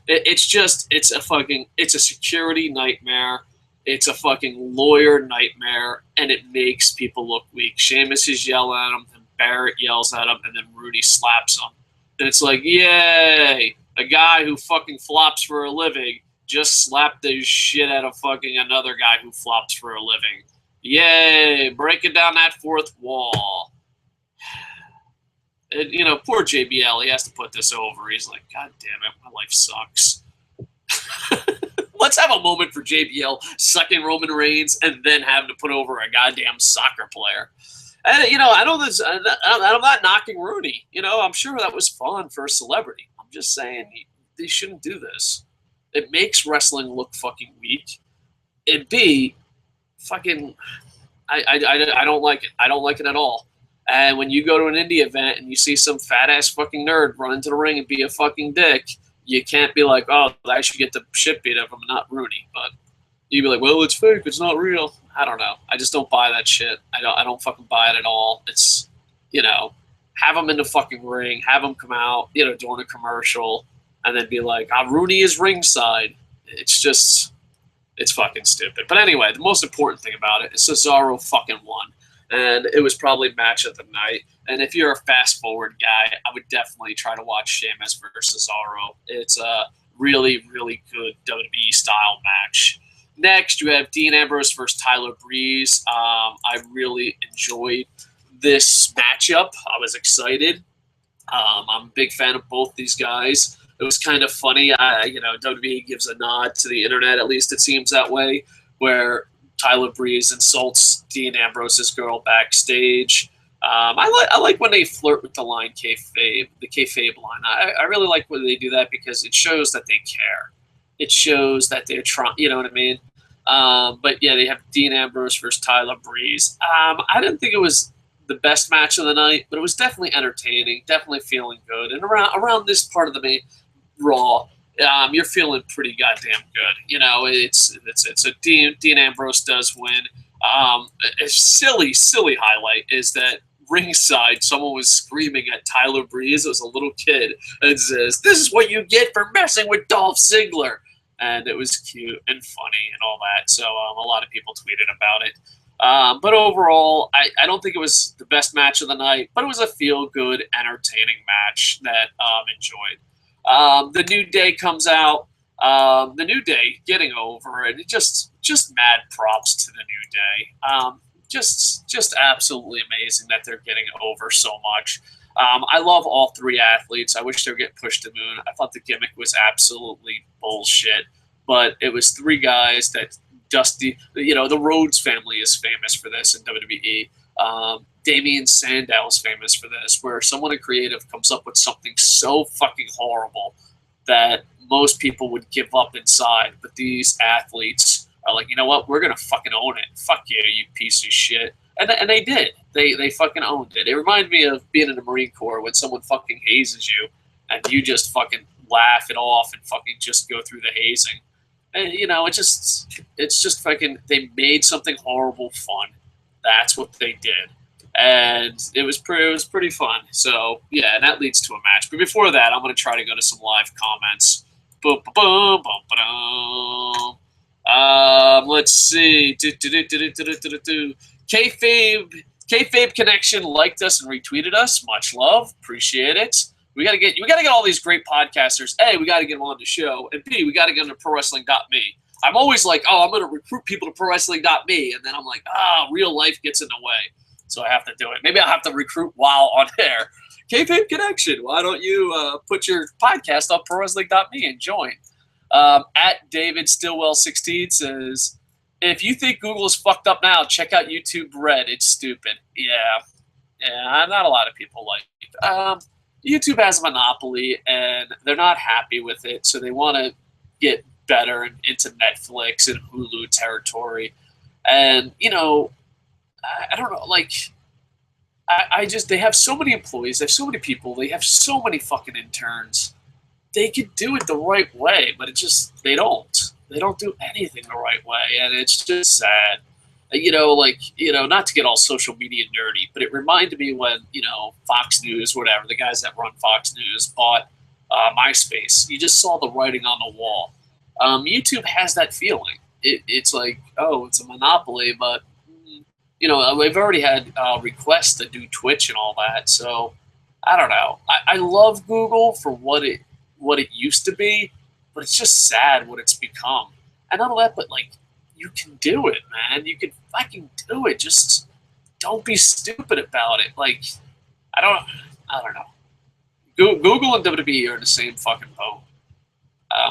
it's a security nightmare. It's a fucking lawyer nightmare, and it makes people look weak. Sheamus is yelling at him, then Barrett yells at him, and then Rooney slaps him. And it's like, yay, a guy who fucking flops for a living just slapped the shit out of fucking another guy who flops for a living. Yay, breaking down that fourth wall. And, poor JBL, he has to put this over. He's like, God damn it, my life sucks. Let's have a moment for JBL sucking Roman Reigns and then having to put over a goddamn soccer player. And, I'm not knocking Rooney. I'm sure that was fun for a celebrity. I'm just saying they shouldn't do this. It makes wrestling look fucking weak. And B, fucking, I don't like it. I don't like it at all. And when you go to an indie event and you see some fat-ass fucking nerd run into the ring and be a fucking dick, you can't be like, oh, I should get the shit beat out of him, not Rooney. But you'd be like, well, it's fake. It's not real. I don't know. I just don't buy that shit. I don't fucking buy it at all. It's, have him in the fucking ring, have him come out, during a commercial, and then be like, Rooney is ringside. It's fucking stupid. But anyway, the most important thing about it is Cesaro fucking won. And it was probably match of the night. And if you're a fast-forward guy, I would definitely try to watch Sheamus versus Cesaro. It's a really, really good WWE-style match. Next, you have Dean Ambrose versus Tyler Breeze. I really enjoyed this matchup. I was excited. I'm a big fan of both these guys. It was kind of funny. WWE gives a nod to the internet, at least it seems that way, where Tyler Breeze insults Dean Ambrose's girl backstage. I like when they flirt with the line kayfabe, the kayfabe line. I really like when they do that because it shows that they care. It shows that they're trying, you know what I mean? But yeah, they have Dean Ambrose versus Tyler Breeze. I didn't think it was the best match of the night, but it was definitely entertaining, definitely feeling good. And around this part of the main Raw, you're feeling pretty goddamn good. It's a Dean Ambrose does win. A silly highlight is that ringside, someone was screaming at Tyler Breeze. It was a little kid and says, "This is what you get for messing with Dolph Ziggler." And it was cute and funny and all that. So a lot of people tweeted about it. But overall, I don't think it was the best match of the night, but it was a feel-good, entertaining match that enjoyed. The New Day comes out. The New Day getting over, and just mad props to the New Day. Just absolutely amazing that they're getting over so much. I love all three athletes. I wish they were getting pushed to the moon. I thought the gimmick was absolutely bullshit, but it was three guys that Dusty, the Rhodes family is famous for this in WWE. Damian Sandow is famous for this, where someone in creative comes up with something so fucking horrible that most people would give up inside. But these athletes are like, you know what? We're going to fucking own it. Fuck you, you piece of shit. And they did. They fucking owned it. It reminded me of being in the Marine Corps when someone fucking hazes you and you just fucking laugh it off and fucking just go through the hazing. And, you know, it's just fucking, they made something horrible fun. That's what they did. And it was pretty fun. So, yeah, and that leads to a match. But before that, I'm going to try to go to some live comments. Boom, boom, boom, boom, boom. Let's see. Kayfabe Connection liked us and retweeted us. Much love. Appreciate it. We gotta get all these great podcasters. A, we gotta get them on the show, and B, we gotta get them to ProWrestling.me. I'm always like, I'm gonna recruit people to ProWrestling.me, and then I'm like, real life gets in the way, so I have to do it. Maybe I'll have to recruit while on air. Kayfabe Connection. Why don't you put your podcast on ProWrestling.me and join? At David Stillwell 16 says, if you think Google is fucked up now, check out YouTube Red. It's stupid. Yeah, not a lot of people like it. YouTube has a monopoly, and they're not happy with it, so they want to get better and into Netflix and Hulu territory. And, you know, I don't know, like, they have so many employees, they have so many people, they have so many fucking interns. They could do it the right way, but they don't. They don't do anything the right way, and it's just sad. You know, like, you know, not to get all social media nerdy, but it reminded me when, you know, Fox News, whatever, the guys that run Fox News bought MySpace. You just saw the writing on the wall. YouTube has that feeling. It's like, it's a monopoly, but, you know, they've already had requests to do Twitch and all that, so I don't know. I love Google for what it used to be, but it's just sad what it's become. And not only that, but, like, you can do it, man. You can fucking do it. Just don't be stupid about it. Like, I don't know. Google and WWE are in the same fucking boat.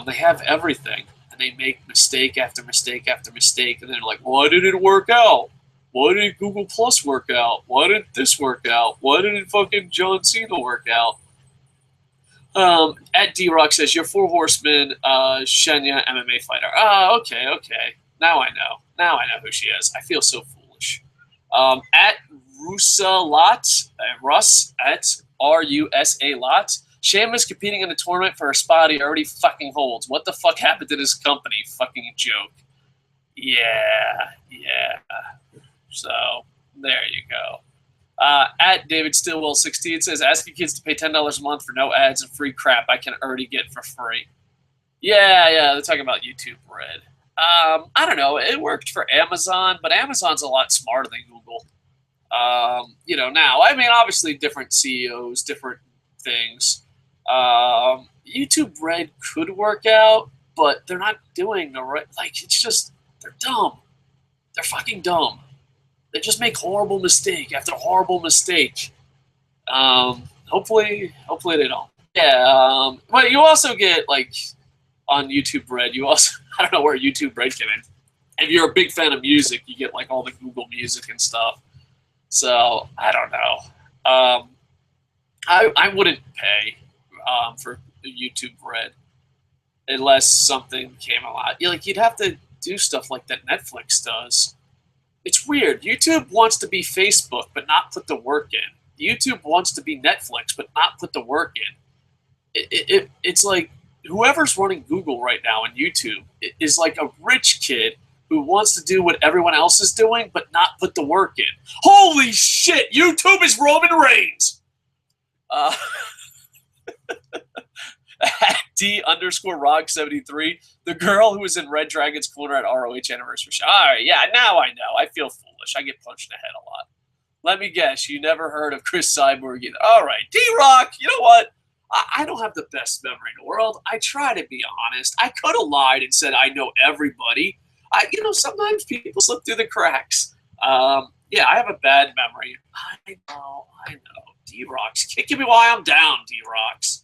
They have everything, and they make mistake after mistake after mistake, and they're like, why did it work out? Why did Google Plus work out? Why did this work out? Why did fucking John Cena work out? At D-Rock says, you're Four Horsemen, Shenya, MMA fighter. Okay. Now I know who she is. I feel so foolish. At Rusalot, Russ, at R-U-S-A lot, Sheamus competing in a tournament for a spot he already fucking holds. What the fuck happened to this company? Fucking joke. Yeah. So, there you go. At David Stillwell 16 says, asking kids to pay $10 a month for no ads and free crap I can already get for free. Yeah, they're talking about YouTube Red. I don't know. It worked for Amazon, but Amazon's a lot smarter than Google. You know, now, I mean, obviously different CEOs, different things. YouTube Red could work out, but they're not doing the right, like, it's just, they're dumb. They're fucking dumb. They just make horrible mistake after horrible mistake. Hopefully they don't. Yeah, but you also get, like, on YouTube Red, you also, I don't know where YouTube Red came in. If you're a big fan of music, you get, like, all the Google Music and stuff. So, I don't know. I wouldn't pay for YouTube Red unless something came out. You'd have to do stuff like that Netflix does. It's weird. YouTube wants to be Facebook, but not put the work in. YouTube wants to be Netflix, but not put the work in. It's like whoever's running Google right now and YouTube is like a rich kid who wants to do what everyone else is doing, but not put the work in. Holy shit! YouTube is Roman Reigns! D_Rog73, the girl who was in Red Dragon's corner at ROH Anniversary Show. All right, yeah, now I know. I feel foolish. I get punched in the head a lot. Let me guess, you never heard of Chris Cyborg either. All right, D-Rock, you know what? I don't have the best memory in the world. I try to be honest. I could have lied and said I know everybody. Sometimes people slip through the cracks. Yeah, I have a bad memory. I know. D-Rock's kicking me while I'm down, D-Rock's.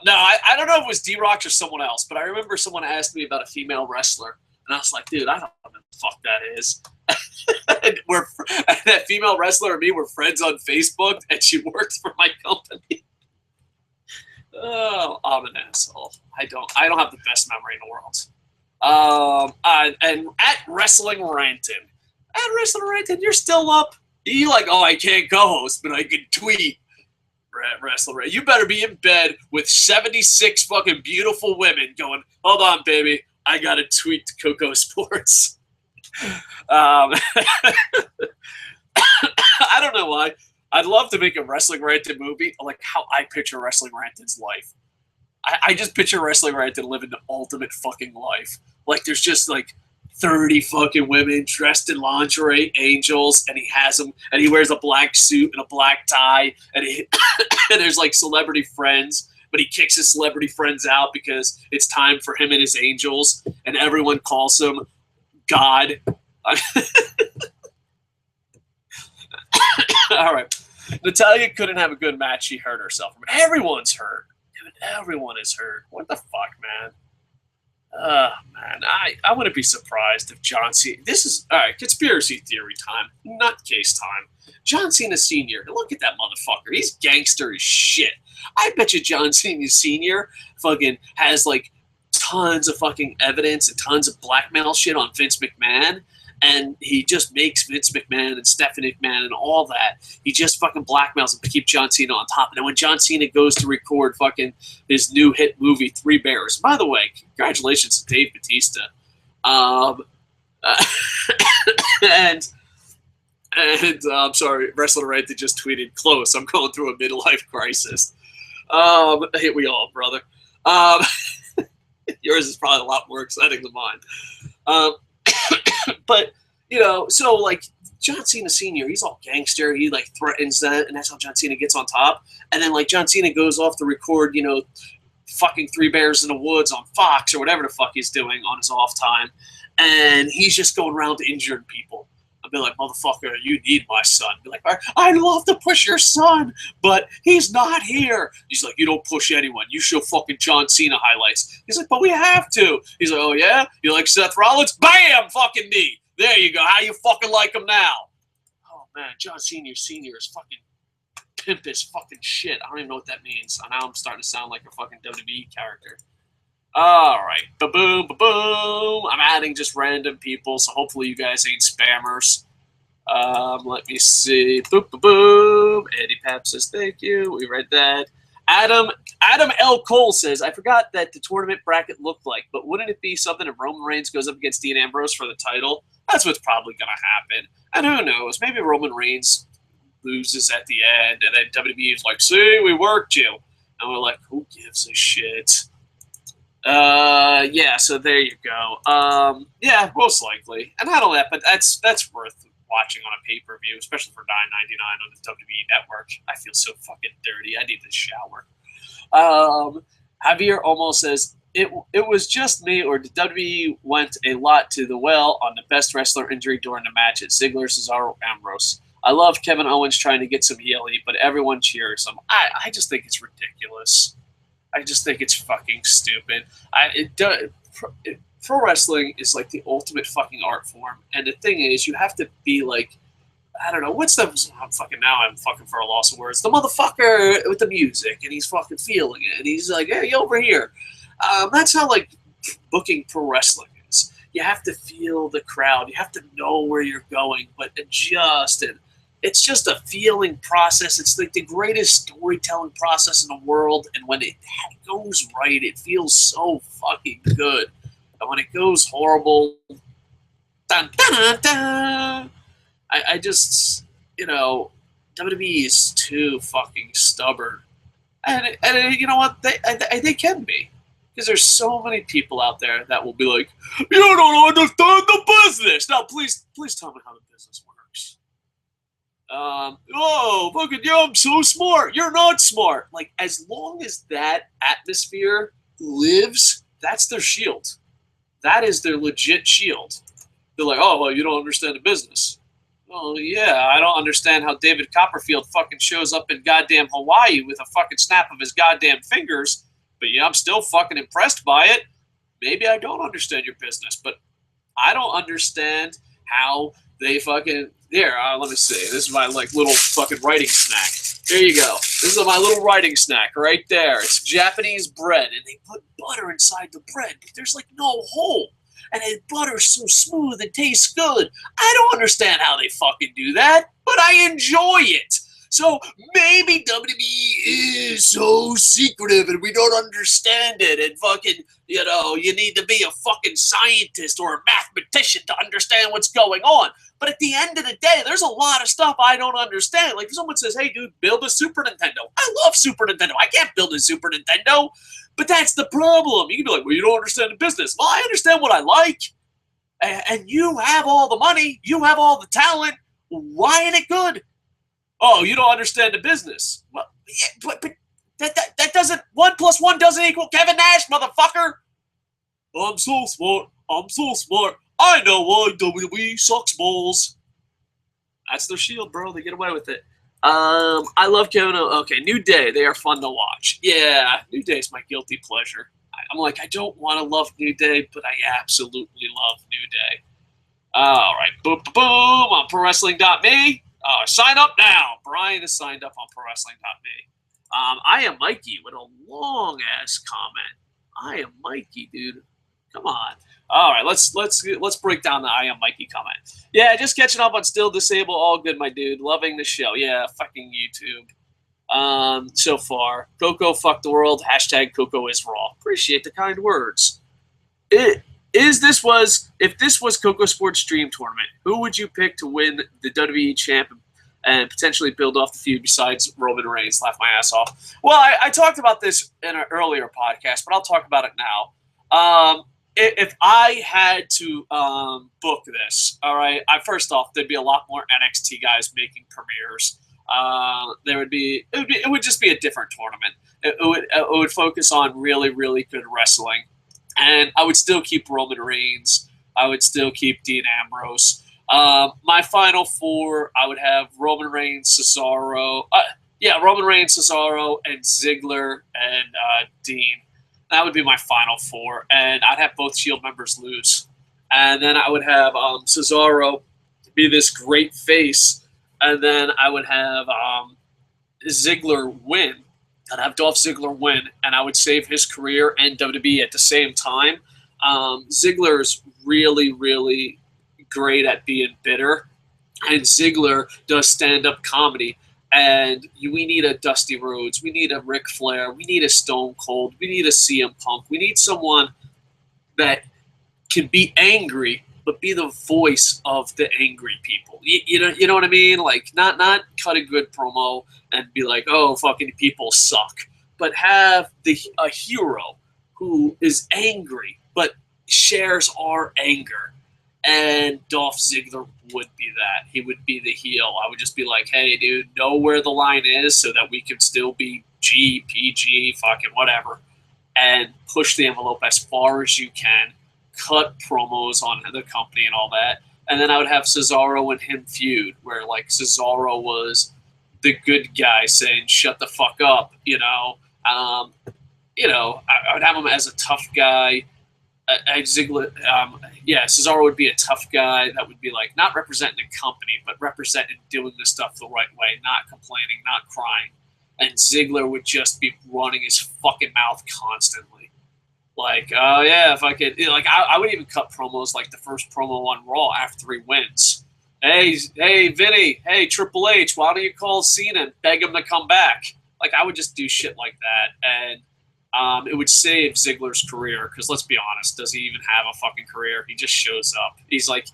No, I don't know if it was D-Rock or someone else, but I remember someone asked me about a female wrestler, and I was like, dude, I don't know what the fuck that is. That female wrestler and me were friends on Facebook, and she works for my company. Oh, I'm an asshole. I don't have the best memory in the world. And at Wrestling Ranton. At Wrestling Ranton, you're still up. You like, I can't co-host, but I can tweet. wrestler. You better be in bed with 76 fucking beautiful women going, hold on, baby, I got to tweet to KocoSports. I don't know why. I'd love to make a Wrestling Ranted movie, like how I picture Wrestling Ranted's life. I just picture Wrestling Ranted living the ultimate fucking life. Like, there's just, like, 30 fucking women dressed in lingerie, angels, and he has them, and he wears a black suit and a black tie, and, and there's, like, celebrity friends, but he kicks his celebrity friends out because it's time for him and his angels, and everyone calls him God. All right. Natalya couldn't have a good match. She hurt herself. Everyone's hurt. Dude, everyone is hurt. What the fuck, man? Man, I wouldn't be surprised if John Cena... This is... All right, conspiracy theory time. Nutcase time. John Cena Sr., look at that motherfucker. He's gangster as shit. I bet you John Cena Sr. fucking has, like, tons of fucking evidence and tons of blackmail shit on Vince McMahon. And he just makes Vince McMahon and Stephanie McMahon and all that. He just fucking blackmails him to keep John Cena on top. And then when John Cena goes to record fucking his new hit movie, Three Bears. By the way, congratulations to Dave Bautista. And I'm sorry, Wrestler Right that just tweeted, close. I'm going through a midlife crisis. Here we all, brother. Yours is probably a lot more exciting than mine. But, you know, so, like, John Cena Sr., he's all gangster. He, like, threatens that, and that's how John Cena gets on top. And then, like, John Cena goes off to record, you know, fucking Three Bears in the Woods on Fox or whatever the fuck he's doing on his off time. And he's just going around injuring people. I'll be like, motherfucker, you need my son. Be like, I'd love to push your son, but he's not here. He's like, you don't push anyone. You show fucking John Cena highlights. He's like, but we have to. He's like, oh, yeah? You like Seth Rollins? Bam! Fucking knee. There you go. How you fucking like him now? Oh, man, John Senior is fucking pimp as fucking shit. I don't even know what that means. Now I'm starting to sound like a fucking WWE character. All right. Ba-boom, ba-boom. I'm adding just random people, so hopefully you guys ain't spammers. Let me see. Boop, ba-boom. Eddie Pap says thank you. We read that. Adam L. Cole says, I forgot that the tournament bracket looked like, but wouldn't it be something if Roman Reigns goes up against Dean Ambrose for the title? That's what's probably going to happen. And who knows? Maybe Roman Reigns loses at the end, and then WWE is like, see, we worked you. And we're like, who gives a shit? Yeah, so there you go. Yeah, most likely. And not only that, but that's worth watching on a pay-per-view, especially for $9.99 on the WWE Network. I feel so fucking dirty. I need to shower. Javier almost says, it was just me, or the WWE went a lot to the well on the best wrestler injury during the match at Ziggler, Cesaro, Ambrose. I love Kevin Owens trying to get some yelly, but everyone cheers him. I just think it's ridiculous. I just think it's fucking stupid. Pro wrestling is like the ultimate fucking art form, and the thing is, you have to be like, I don't know, what's the, I'm fucking for a loss of words. The motherfucker with the music, and he's fucking feeling it, and he's like, hey, over here. That's how, like, booking pro wrestling is. You have to feel the crowd. You have to know where you're going, but adjust, and it's just a feeling process. It's like the greatest storytelling process in the world, and when it goes right, it feels so fucking good. And when it goes horrible, dun, dun, dun, dun, I just, you know, WWE is too fucking stubborn. And you know what? They can be. Because there's so many people out there that will be like, you don't understand the business. Now, please tell me how the business works. Oh, look at you, I'm so smart. You're not smart. Like, as long as that atmosphere lives, that's their shield. That is their legit shield. They're like, oh, well, you don't understand the business. Oh, yeah, I don't understand how David Copperfield fucking shows up in goddamn Hawaii with a fucking snap of his goddamn fingers. But yeah, I'm still fucking impressed by it. Maybe I don't understand your business, but I don't understand how they fucking... Here, let me see. This is my, like, little fucking writing snack. There you go. This is my little writing snack right there. It's Japanese bread, and they put butter inside the bread, but there's, like, no hole. And the butter's so smooth and tastes good. I don't understand how they fucking do that, but I enjoy it. So maybe WWE is so secretive and we don't understand it, and fucking, you need to be a fucking scientist or a mathematician to understand what's going on. But at the end of the day, there's a lot of stuff I don't understand. Like if someone says, hey dude, build a Super Nintendo. I love Super Nintendo. I can't build a Super Nintendo. But that's the problem. You can be like, well, you don't understand the business. Well, I understand what I like. And you have all the money. You have all the talent. Why ain't it good? Oh, you don't understand the business. Well, yeah, but that doesn't, 1 + 1 doesn't equal Kevin Nash, motherfucker. I'm so smart. I'm so smart. I know why WWE sucks balls. That's their shield, bro. They get away with it. I love Kevin. Okay, New Day. They are fun to watch. Yeah, New Day is my guilty pleasure. I'm like, I don't want to love New Day, but I absolutely love New Day. All right, boom, boom, boom on ProWrestling.me. Sign up now. Brian is signed up on ProWrestling.me. I am Mikey with a long-ass comment. I am Mikey, dude. Come on. All right, let's break down the I am Mikey comment. Yeah, just catching up on Still Disabled. All good, my dude. Loving the show. Yeah, fucking YouTube. So far. Koco fuck the world. Hashtag Koco is raw. Appreciate the kind words. If this was KocoSports Dream Tournament, who would you pick to win the WWE champ and potentially build off the feud besides Roman Reigns? Laugh my ass off. Well, I talked about this in an earlier podcast, but I'll talk about it now. If I had to book this, all right, first off, there'd be a lot more NXT guys making premieres. It would just be a different tournament. It would focus on really, really good wrestling. And I would still keep Roman Reigns. I would still keep Dean Ambrose. My final four, I would have Roman Reigns, Cesaro. Roman Reigns, Cesaro, and Ziggler and Dean. That would be my final four. And I'd have both Shield members lose. And then I would have Cesaro be this great face. And then I would have Ziggler win. I'd have Dolph Ziggler win, and I would save his career and WWE at the same time. Ziggler's really, really great at being bitter, and Ziggler does stand-up comedy. And we need a Dusty Rhodes. We need a Ric Flair. We need a Stone Cold. We need a CM Punk. We need someone that can be angry, but be the voice of the angry people. You know what I mean? Like, not cut a good promo and be like, oh, fucking people suck. But have a hero who is angry, but shares our anger. And Dolph Ziggler would be that. He would be the heel. I would just be like, hey, dude, know where the line is so that we can still be G, PG, fucking whatever. And push the envelope as far as you can. Cut promos on the company and all that. And then I would have Cesaro and him feud, where like Cesaro was the good guy saying, shut the fuck up, I would have him as a tough guy. Ziggler, Cesaro would be a tough guy that would be like not representing the company, but representing doing the stuff the right way, not complaining, not crying. And Ziggler would just be running his fucking mouth constantly. Like, oh yeah, if I could, I would even cut promos like the first promo on Raw after he wins. Hey, Vinny, hey, Triple H, why don't you call Cena and beg him to come back? Like, I would just do shit like that, and it would save Ziggler's career, because let's be honest, does he even have a fucking career? He just shows up. He's like,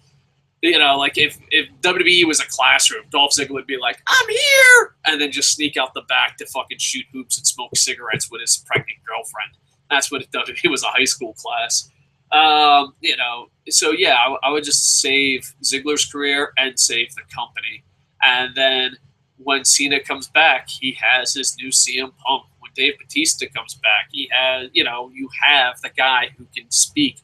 if WWE was a classroom, Dolph Ziggler would be like, I'm here, and then just sneak out the back to fucking shoot hoops and smoke cigarettes with his pregnant girlfriend. That's what WWE was, a high school class. So yeah, I would just save Ziggler's career and save the company. And then when Cena comes back, he has his new CM Punk. When Dave Bautista comes back, he has, you have the guy who can speak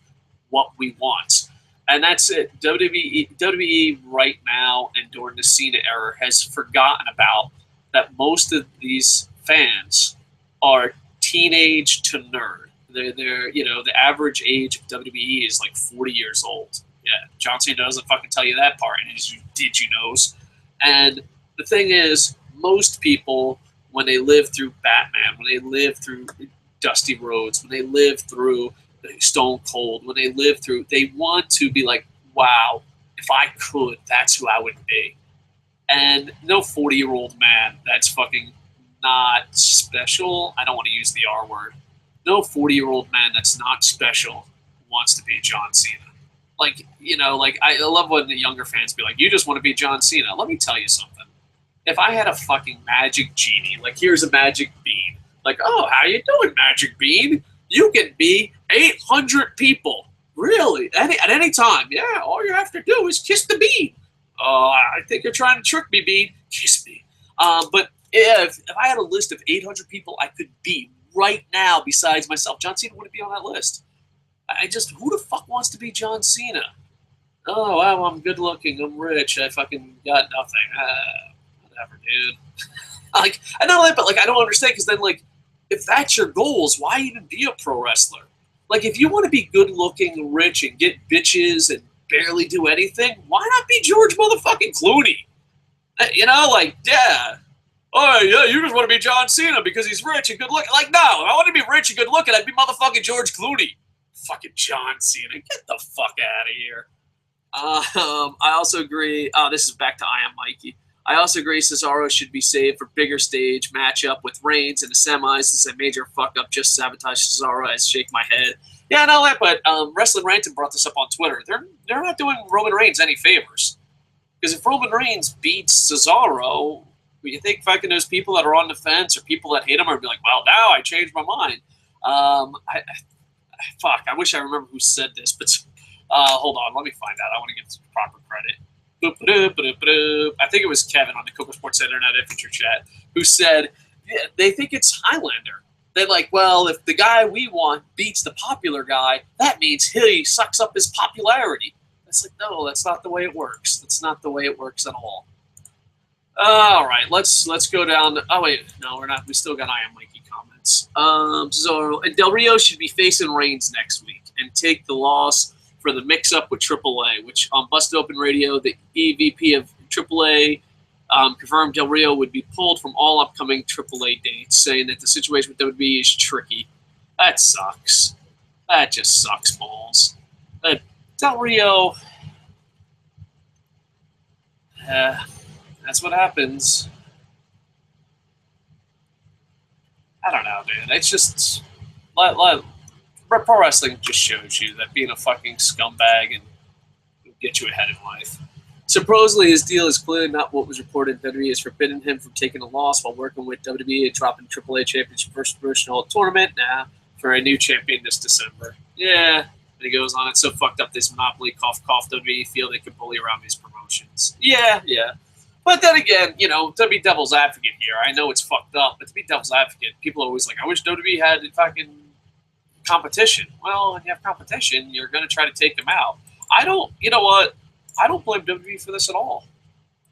what we want. And that's it. WWE right now and during the Cena era has forgotten about that most of these fans are teenage to nerd. They're the average age of WWE is like 40 years old. Yeah, John Cena doesn't fucking tell you that part, and did you knows. And the thing is, most people, when they live through Batman, when they live through Dusty Rhodes, when they live through Stone Cold, when they want to be like, wow, if I could, that's who I would be. And no 40-year-old man that's fucking not special. I don't want to use the R word. No 40-year-old man that's not special wants to be John Cena. Like, you know, like I love when the younger fans be like, you just want to be John Cena. Let me tell you something. If I had a fucking magic genie, like here's a magic bean. Like, oh, how you doing, Magic Bean? You can be 800 people. Really? At any time. Yeah, all you have to do is kiss the bean. Oh, I think you're trying to trick me, Bean. Kiss me. But if I had a list of 800 people I could be right now besides myself, John Cena wouldn't be on that list. Who the fuck wants to be John Cena? Oh, wow, I'm good looking. I'm rich. I fucking got nothing. Whatever, dude. Like, I know that, but like, I don't understand because then, like, if that's your goals, why even be a pro wrestler? Like, if you want to be good looking, rich, and get bitches and barely do anything, why not be George motherfucking Clooney? You know, like, yeah. Oh, yeah, you just want to be John Cena because he's rich and good looking. Like, no, if I want to be rich and good looking, I'd be motherfucking George Clooney. Fucking John Cena. Get the fuck out of here. I also agree. Oh, this is back to I Am Mikey. I also agree Cesaro should be saved for bigger stage matchup with Reigns in the semis. This is a major fuck up. Just sabotage Cesaro. I shake my head. Yeah, I know that, but Wrestling Ranton brought this up on Twitter. They're not doing Roman Reigns any favors. Because if Roman Reigns beats Cesaro, you think fucking those people that are on the fence or people that hate him are be like, well, now I changed my mind. Fuck, I wish I remember who said this, but hold on, let me find out. I want to give some proper credit. I think it was Kevin on the KocoSports Internet Infantry chat who said they think it's Highlander. They're like, well, if the guy we want beats the popular guy, that means he sucks up his popularity. It's like, no, that's not the way it works. That's not the way it works at all. All right, let's go down. Oh wait, no, we're not. We still got I Am Mikey comments. So Del Rio should be facing Reigns next week and take the loss for the mix-up with AAA, which on Busted Open Radio, the EVP of AAA confirmed Del Rio would be pulled from all upcoming AAA dates, saying that the situation with WWE is tricky. That sucks. That just sucks balls. Del Rio, that's what happens. I don't know, dude. It's just... Pro wrestling just shows you that being a fucking scumbag and will get you ahead in life. Supposedly, his deal is clearly not what was reported. WWE has forbidden him from taking a loss while working with WWE and dropping AAA Championship first promotional tournament for a new champion this December. Yeah. And he goes on, it's so fucked up this monopoly, cough, cough, WWE feel they can bully around these promotions. Yeah. But then again, you know, to be devil's advocate here, I know it's fucked up, but to be devil's advocate, people are always like, I wish WWE had fucking competition. Well, when you have competition, you're going to try to take them out. You know what? I don't blame WWE for this at all.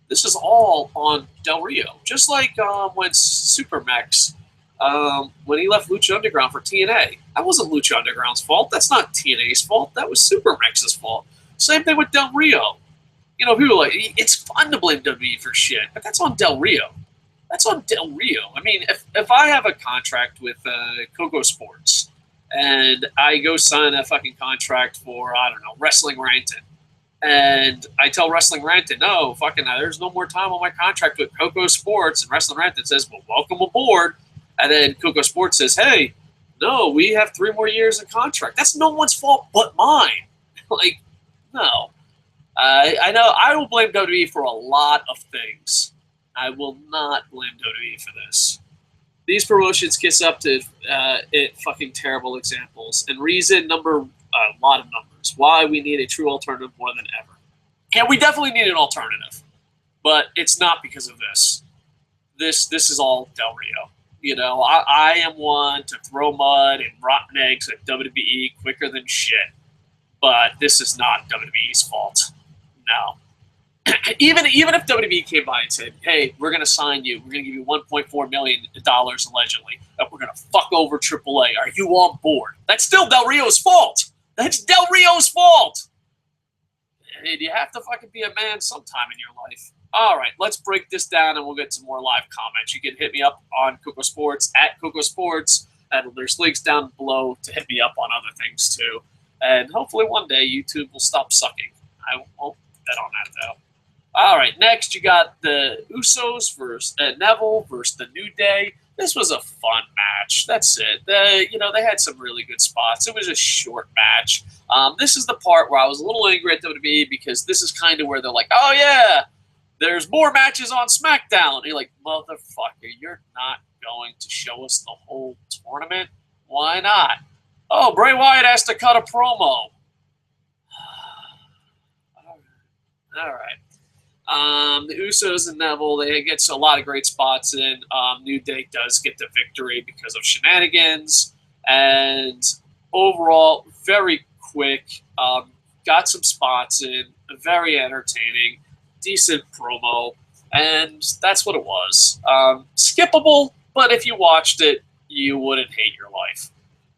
This is all on Del Rio. Just like when Supermax, when he left Lucha Underground for TNA. That wasn't Lucha Underground's fault. That's not TNA's fault. That was Supermax's fault. Same thing with Del Rio. You know, people are like, it's fun to blame WWE for shit, but that's on Del Rio. That's on Del Rio. I mean, if I have a contract with KocoSports, and I go sign a fucking contract for, I don't know, Wrestling Ranton. And I tell Wrestling Ranton, no, fucking, there's no more time on my contract with KocoSports. And Wrestling Ranton says, well, welcome aboard. And then KocoSports says, hey, no, we have 3 more years of contract. That's no one's fault but mine. Like, no. I know I will blame WWE for a lot of things. I will not blame WWE for this. These promotions kiss up to fucking terrible examples. And reason a lot of numbers. Why we need a true alternative more than ever. Yeah, we definitely need an alternative. But it's not because of this. This is all Del Rio. You know, I am one to throw mud and rotten eggs at WWE quicker than shit. But this is not WWE's fault. No. Even if WWE came by and said, hey, we're going to sign you. We're going to give you $1.4 million allegedly. And we're going to fuck over AAA. Are you on board? That's still Del Rio's fault. That's Del Rio's fault. And you have to fucking be a man sometime in your life. All right, let's break this down and we'll get some more live comments. You can hit me up on KocoSports, at KocoSports, and there's links down below to hit me up on other things too. And hopefully one day YouTube will stop sucking. I won't bet on that though. All right, next you got the Usos versus Neville versus the New Day. This was a fun match. That's it. They had some really good spots. It was a short match. This is the part where I was a little angry at WWE because this is kind of where they're like, oh yeah, there's more matches on SmackDown. And you're like, motherfucker, you're not going to show us the whole tournament? Why not? Oh, Bray Wyatt has to cut a promo. All right. The Usos and Neville, they get a lot of great spots in. New Day does get the victory because of shenanigans. And overall, very quick. Got some spots in. Very entertaining. Decent promo. And that's what it was. Skippable, but if you watched it, you wouldn't hate your life.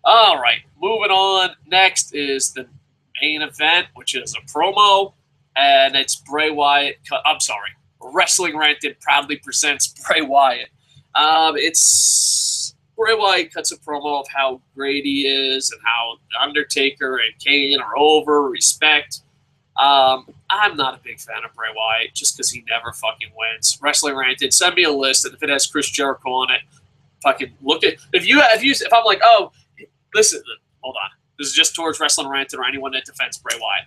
All right, moving on. Next is the main event, which is a promo. And it's Bray Wyatt. Wrestling Ranted proudly presents Bray Wyatt. It's Bray Wyatt cuts a promo of how great he is and how Undertaker and Kane are over, respect. I'm not a big fan of Bray Wyatt just because he never fucking wins. Wrestling Ranted, send me a list, and if it has Chris Jericho on it, fucking look at. If I'm like, oh, listen, hold on. This is just towards Wrestling Ranted or anyone that defends Bray Wyatt.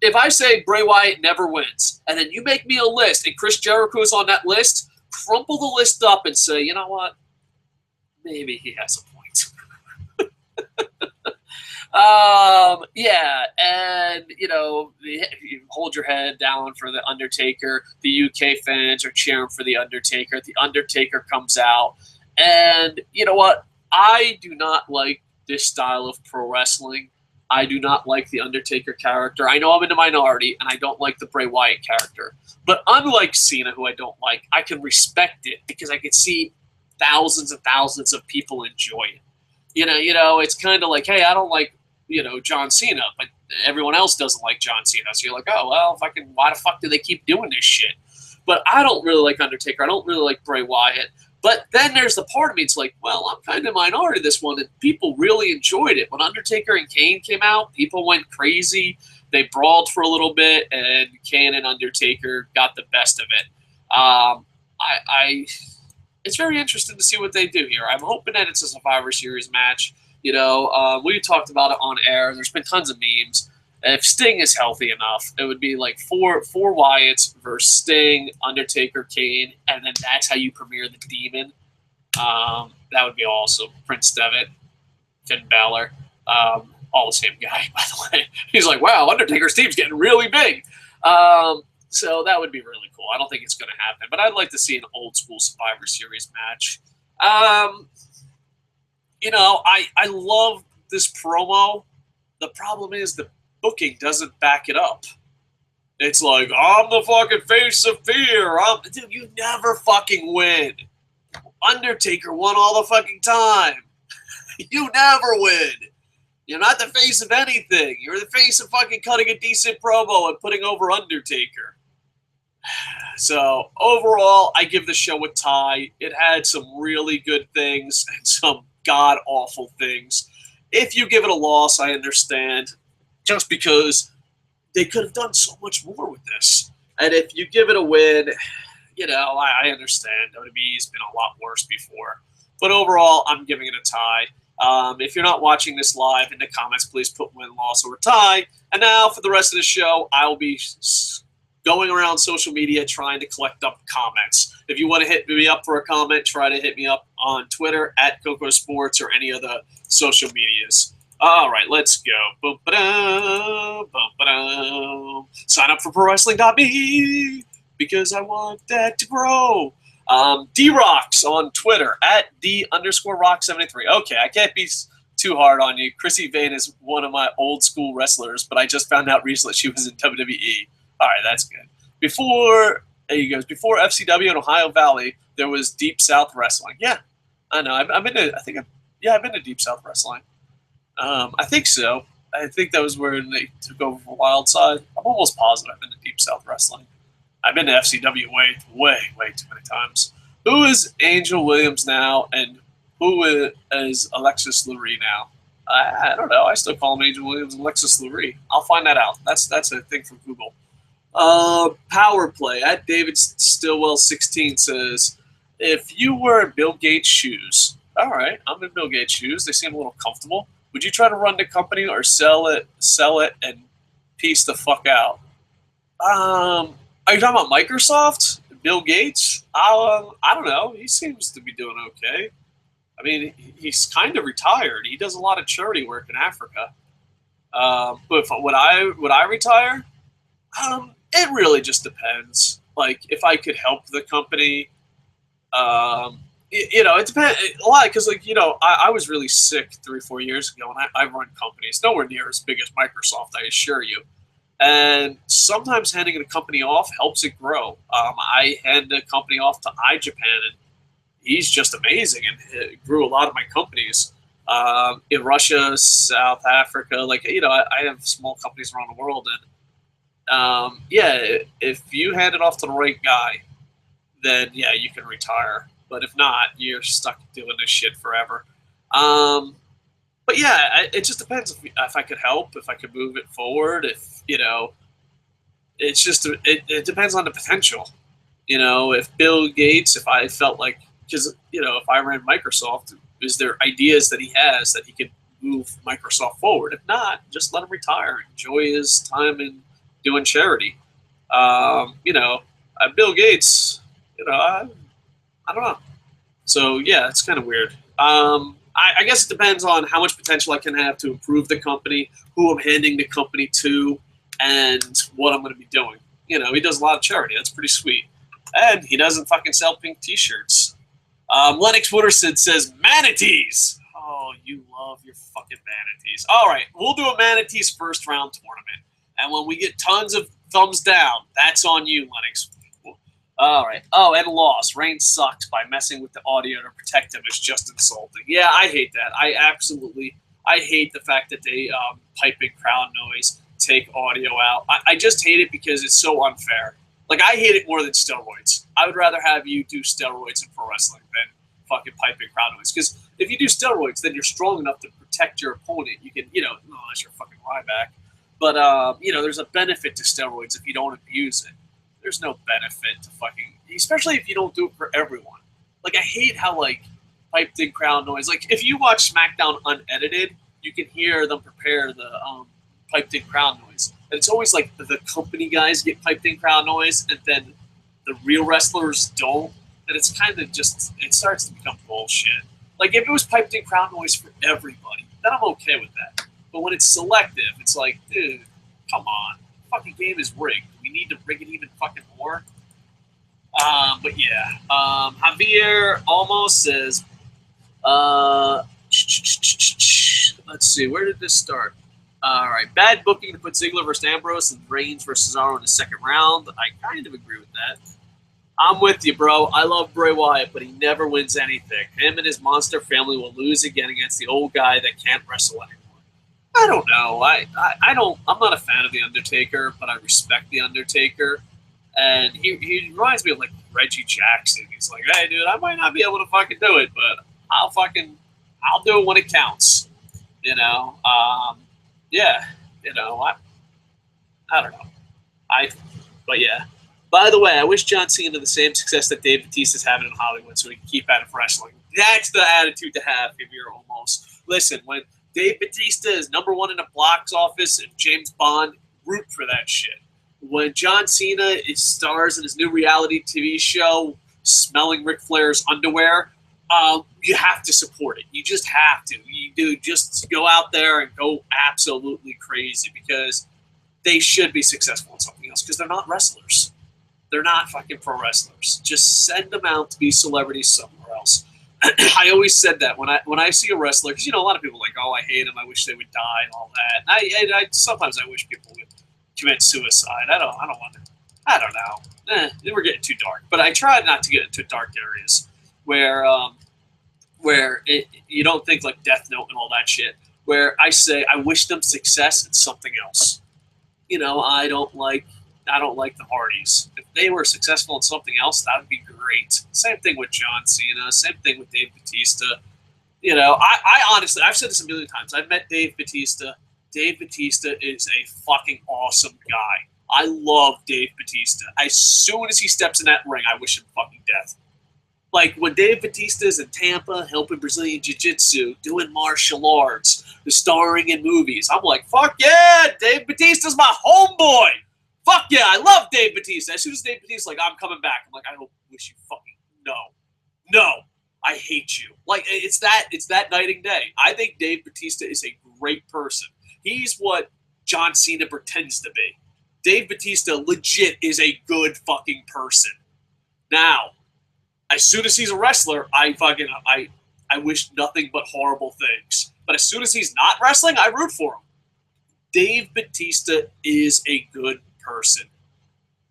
If I say Bray Wyatt never wins, and then you make me a list, and Chris Jericho is on that list, crumple the list up and say, you know what? Maybe he has a point. And you hold your head down for the Undertaker. The UK fans are cheering for the Undertaker. The Undertaker comes out, and you know what? I do not like this style of pro wrestling. I do not like the Undertaker character. I know I'm in the minority, and I don't like the Bray Wyatt character. But unlike Cena, who I don't like, I can respect it because I can see thousands and thousands of people enjoy it. It's kind of like, hey, I don't like, John Cena, but everyone else doesn't like John Cena. So you're like, oh, well, why the fuck do they keep doing this shit? But I don't really like Undertaker. I don't really like Bray Wyatt. But then there's the part of me, it's like, well, I'm kind of minority this one, and people really enjoyed it. When Undertaker and Kane came out, people went crazy. They brawled for a little bit, and Kane and Undertaker got the best of it. It's very interesting to see what they do here. I'm hoping that it's a Survivor Series match. We talked about it on air. There's been tons of memes. If Sting is healthy enough, it would be like four Wyatts versus Sting, Undertaker, Kane, and then that's how you premiere the Demon. That would be awesome. Prince Devitt, Finn Balor, all the same guy, by the way. He's like, wow, Undertaker's team's getting really big. So that would be really cool. I don't think it's going to happen, but I'd like to see an old school Survivor Series match. I love this promo. The problem is the booking doesn't back it up. It's like, I'm the fucking face of fear. Dude, you never fucking win. Undertaker won all the fucking time. You never win. You're not the face of anything. You're the face of fucking cutting a decent promo and putting over Undertaker. So, overall, I give the show a tie. It had some really good things and some god-awful things. If you give it a loss, I understand. Just because they could have done so much more with this. And if you give it a win, I understand. WWE's been a lot worse before. But overall, I'm giving it a tie. If you're not watching this live, in the comments, please put win, loss, or tie. And now, for the rest of the show, I'll be going around social media trying to collect up comments. If you want to hit me up for a comment, try to hit me up on Twitter at KocoSports or any other social medias. All right, let's go. Boom, ba-da, boom, ba-da. Sign up for ProWrestling.me because I want that to grow. D-Rocks on Twitter at D_Rock73. Okay, I can't be too hard on you. Chrissy Vane is one of my old school wrestlers, but I just found out recently she was in WWE. All right, that's good. Before FCW in Ohio Valley, there was Deep South Wrestling. Yeah, I know. I've been to Deep South Wrestling. I think so. I think that was where they took over for Wild Side. I'm almost positive I've been to Deep South Wrestling. I've been to FCW way too many times. Who is Angel Williams now, and who is Alexis Lurie now? I don't know. I still call him Angel Williams and Alexis Lurie. I'll find that out. That's a thing from Google. Power play at David Stillwell 16 says, if you were in Bill Gates' shoes, all right, I'm in Bill Gates' shoes. They seem a little comfortable. Would you try to run the company or sell it, and piece the fuck out? Are you talking about Microsoft? Bill Gates? I don't know. He seems to be doing okay. I mean, he's kind of retired. He does a lot of charity work in Africa. But would I retire? It really just depends. Like, if I could help the company, it depends a lot. Because, like, I was really sick 3 or 4 years ago, and I run companies nowhere near as big as Microsoft, I assure you. And sometimes handing a company off helps it grow. I hand a company off to iJapan, and he's just amazing, and it grew a lot of my companies in Russia, South Africa. Like, I have small companies around the world, and if you hand it off to the right guy, then yeah, you can retire. But if not, you're stuck doing this shit forever. But yeah, it just depends if I could help, if I could move it forward, if it's just it depends on the potential. If Bill Gates, if I felt like, because if I ran Microsoft, is there ideas that he has that he could move Microsoft forward? If not, just let him retire, enjoy his time in doing charity. Bill Gates, I don't know. So yeah, it's kind of weird. I guess it depends on how much potential I can have to improve the company, who I'm handing the company to, and what I'm going to be doing. He does a lot of charity. That's pretty sweet. And he doesn't fucking sell pink t-shirts. Lennox Wooderson says, manatees! Oh, you love your fucking manatees. All right, we'll do a manatees first round tournament. And when we get tons of thumbs down, that's on you, Lennox. All right. Oh, and loss. Reigns sucked by messing with the audio to protect him is just insulting. Yeah, I hate that. I hate the fact that they pipe in crowd noise, take audio out. I just hate it because it's so unfair. Like, I hate it more than steroids. I would rather have you do steroids in pro wrestling than fucking pipe in crowd noise. Because if you do steroids, then you're strong enough to protect your opponent. You can, unless you're fucking Ryback. But, there's a benefit to steroids if you don't abuse it. There's no benefit to fucking, especially if you don't do it for everyone. Like, I hate how, like, piped in crowd noise. Like, if you watch SmackDown unedited, you can hear them prepare the piped in crowd noise. And it's always like the company guys get piped in crowd noise, and then the real wrestlers don't. And it's kind of just, it starts to become bullshit. Like, if it was piped in crowd noise for everybody, then I'm okay with that. But when it's selective, it's like, dude, come on. The fucking game is rigged. We need to rig it even fucking more. But yeah. Javier almost says, let's see, where did this start? All right, bad booking to put Ziggler versus Ambrose and Reigns versus Cesaro in the second round. I kind of agree with that. I'm with you, bro. I love Bray Wyatt, but he never wins anything. Him and his monster family will lose again against the old guy that can't wrestle anymore. I don't know. I'm not a fan of the Undertaker, but I respect the Undertaker. And he reminds me of like Reggie Jackson. He's like, hey, dude, I might not be able to fucking do it, but I'll do it when it counts. Yeah, I don't know. But yeah. By the way, I wish John Cena the same success that Dave Batista's having in Hollywood so he can keep out of wrestling. That's the attitude to have if you're almost. Listen, when Dave Batista is #1 in the box office and James Bond, root for that shit. When John Cena stars in his new reality TV show, smelling Ric Flair's underwear, you have to support it. You just have to. You do just go out there and go absolutely crazy because they should be successful in something else because they're not wrestlers. They're not fucking pro wrestlers. Just send them out to be celebrities somewhere else. I always said that when I see a wrestler, because a lot of people are like, oh, I hate them. I wish they would die and all that. And I sometimes I wish people would commit suicide. I don't know. We're getting too dark, but I try not to get into dark areas where you don't think like Death Note and all that shit. Where I say I wish them success in something else. I don't like the Hardys. If they were successful in something else, that would be great. Same thing with John Cena. Same thing with Dave Batista. I honestly, I've said this a million times. I've met Dave Batista. Dave Batista is a fucking awesome guy. I love Dave Bautista. As soon as he steps in that ring, I wish him fucking death. Like when Dave Bautista's in Tampa helping Brazilian Jiu-Jitsu, doing martial arts, starring in movies, I'm like, fuck yeah, Dave Bautista's my homeboy. Fuck yeah, I love Dave Bautista. As soon as Dave Bautista's like, I'm coming back, I'm like, I wish you fucking no, I hate you. Like it's that night and day. I think Dave Bautista is a great person. He's what John Cena pretends to be. Dave Bautista legit is a good fucking person. Now, as soon as he's a wrestler, I wish nothing but horrible things. But as soon as he's not wrestling, I root for him. Dave Bautista is a good person.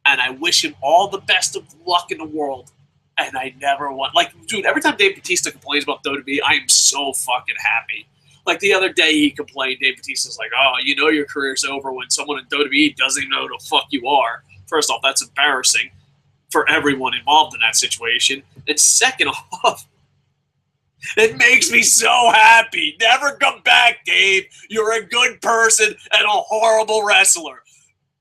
And I wish him all the best of luck in the world. And I never want... Like, dude, every time Dave Bautista complains about WWE, I am so fucking happy. Like, the other day he complained, Dave Bautista's like, oh, you know your career's over when someone in WWE doesn't even know who the fuck you are. First off, that's embarrassing for everyone involved in that situation. And second off, it makes me so happy. Never come back, Dave. You're a good person and a horrible wrestler.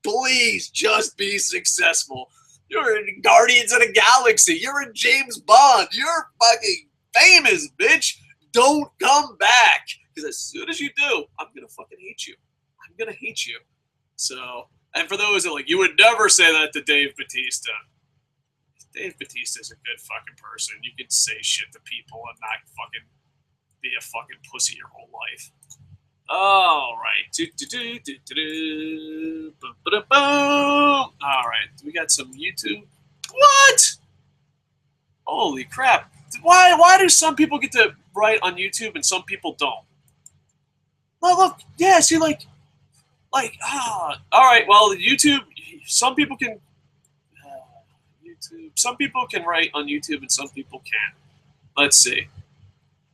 Please just be successful. You're in Guardians of the Galaxy. You're in James Bond. You're fucking famous, bitch. Don't come back. Because as soon as you do, I'm going to fucking hate you. I'm going to hate you. So, and for those that like, you would never say that to Dave Bautista. Dave Bautista is a good fucking person. You can say shit to people and not fucking be a fucking pussy your whole life. All right. All right. We got some YouTube. What? Holy crap. Why do some people get to write on YouTube and some people don't? Oh, look. Yeah, see, all right. Well, YouTube, some people can... Some people can write on YouTube and some people can't. Let's see.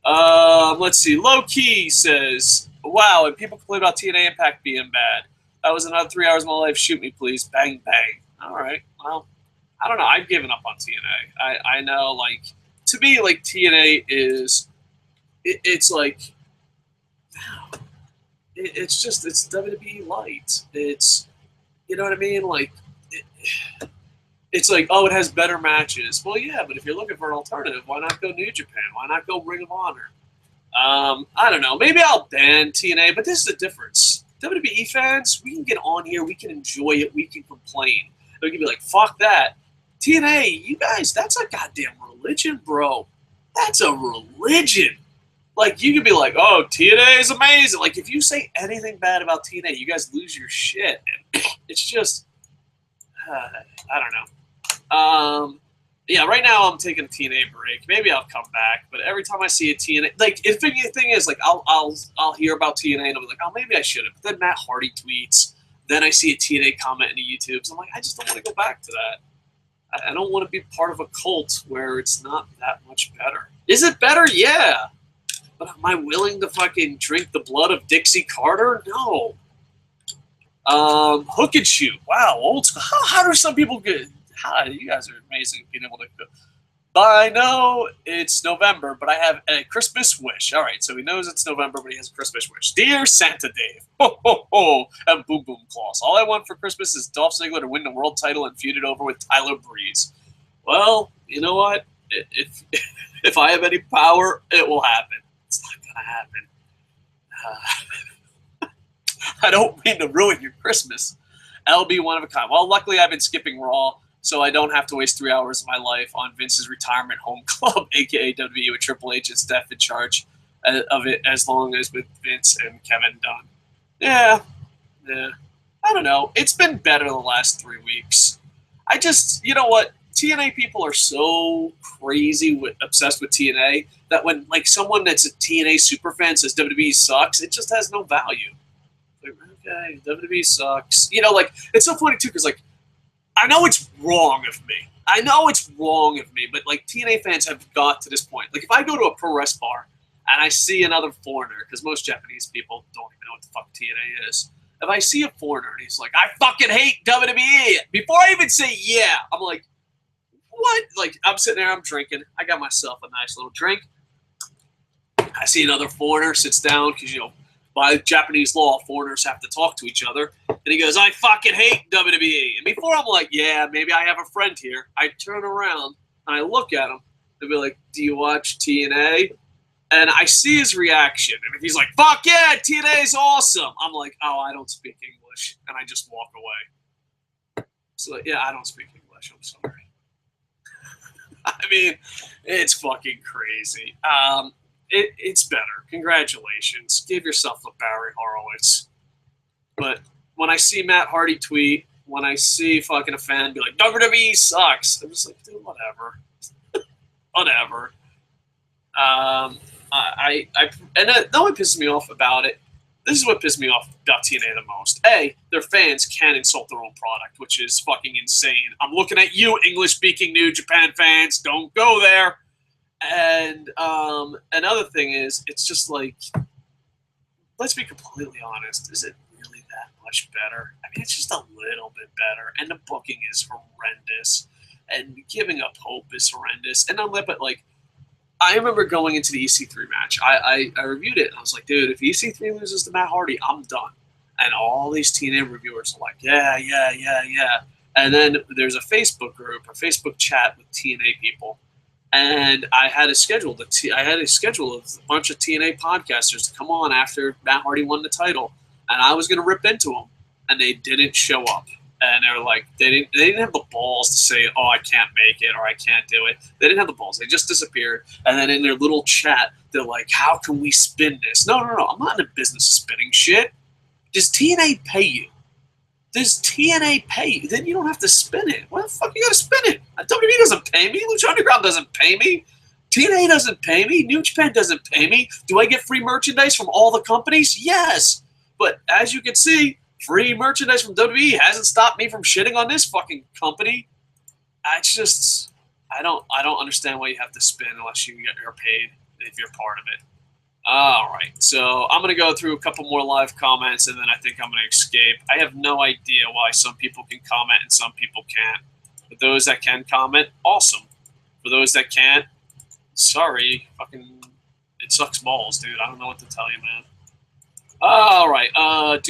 Low Key says, wow, and people complain about TNA Impact being bad. That was another 3 hours of my life. Shoot me, please. Bang, bang. All right. Well, I don't know. I've given up on TNA. I know, like, to me, like, TNA is, it's like, it's just, it's WWE light. It's, you know what I mean? Like, it's like, oh, it has better matches. Well, yeah, but if you're looking for an alternative, why not go New Japan? Why not go Ring of Honor? I don't know. Maybe I'll ban TNA, but this is the difference. WWE fans, we can get on here. We can enjoy it. We can complain. We can be like, fuck that. TNA, you guys, that's a goddamn religion, bro. That's a religion. Like, you could be like, oh, TNA is amazing. Like, if you say anything bad about TNA, you guys lose your shit. And it's just, I don't know. Yeah, right now I'm taking a TNA break. Maybe I'll come back, but every time I see a TNA, like, if the thing is, like, I'll hear about TNA and I'll be like, oh, maybe I should have. But then Matt Hardy tweets. Then I see a TNA comment in the YouTube. So I'm like, I just don't want to go back to that. I don't want to be part of a cult where it's not that much better. Is it better? Yeah. But am I willing to fucking drink the blood of Dixie Carter? No. Hook and shoot. Wow, old school. How do some people get... you guys are amazing being able to... But I know it's November, but I have a Christmas wish. All right, so he knows it's November, but he has a Christmas wish. Dear Santa Dave, ho, ho, ho, and boom, boom, claws. All I want for Christmas is Dolph Ziggler to win the world title and feud it over with Tyler Breeze. Well, you know what? If I have any power, it will happen. It's not going to happen. I don't mean to ruin your Christmas. LB one of a kind. Well, luckily I've been skipping Raw, so I don't have to waste 3 hours of my life on Vince's retirement home club, a.k.a. WWE, with Triple H and Steph in charge of it, as long as with Vince and Kevin Dunn. Yeah. I don't know. It's been better the last 3 weeks. I just, you know what? TNA people are so crazy obsessed with TNA that when, like, someone that's a TNA superfan says WWE sucks, it just has no value. Like, okay, WWE sucks. You know, like, it's so funny, too, because, like, I know it's wrong of me. But, like, TNA fans have got to this point. Like, if I go to a pro wrestling bar and I see another foreigner, because most Japanese people don't even know what the fuck TNA is. If I see a foreigner and he's like, I fucking hate WWE, before I even say yeah, I'm like, what? Like, I'm sitting there, I'm drinking. I got myself a nice little drink. I see another foreigner, sits down, because, you know, by Japanese law, foreigners have to talk to each other. And he goes, I fucking hate WWE. And before I'm like, yeah, maybe I have a friend here, I turn around and I look at him and be like, do you watch TNA? And I see his reaction. And if he's like, fuck yeah, TNA is awesome, I'm like, oh, I don't speak English. And I just walk away. So, yeah, I don't speak English. I'm sorry. I mean, it's fucking crazy. It's better. Congratulations. Give yourself a Barry Horowitz. But when I see Matt Hardy tweet, when I see fucking a fan be like, WWE sucks, I'm just like, dude, whatever. Whatever. And that what pisses me off about it. This is what pissed me off about TNA the most. A, their fans can insult their own product, which is fucking insane. I'm looking at you, English-speaking New Japan fans. Don't go there. And another thing is, it's just like, let's be completely honest. Is it really that much better? I mean, it's just a little bit better. And the booking is horrendous. And giving up hope is horrendous. And but like, I remember going into the EC3 match. I reviewed it, and I was like, dude, if EC3 loses to Matt Hardy, I'm done. And all these TNA reviewers are like, yeah. And then there's a Facebook group, a Facebook chat with TNA people. And I had a schedule of a bunch of TNA podcasters to come on after Matt Hardy won the title. And I was going to rip into them, and they didn't show up. And they were like, they didn't have the balls to say, oh, I can't make it or I can't do it. They didn't have the balls. They just disappeared. And then in their little chat, they're like, how can we spin this? No. I'm not in the business of spinning shit. Does TNA pay you? Does TNA pay you? Then you don't have to spin it. Why the fuck you got to spin it? WWE doesn't pay me. Lucha Underground doesn't pay me. TNA doesn't pay me. New Japan doesn't pay me. Do I get free merchandise from all the companies? Yes. But as you can see, free merchandise from WWE hasn't stopped me from shitting on this fucking company. I don't understand why you have to spin unless you're paid if you're part of it. All right, so I'm going to go through a couple more live comments, and then I think I'm going to escape. I have no idea why some people can comment and some people can't. For those that can comment, awesome. For those that can't, sorry, fucking, it sucks balls, dude. I don't know what to tell you, man. All right. You're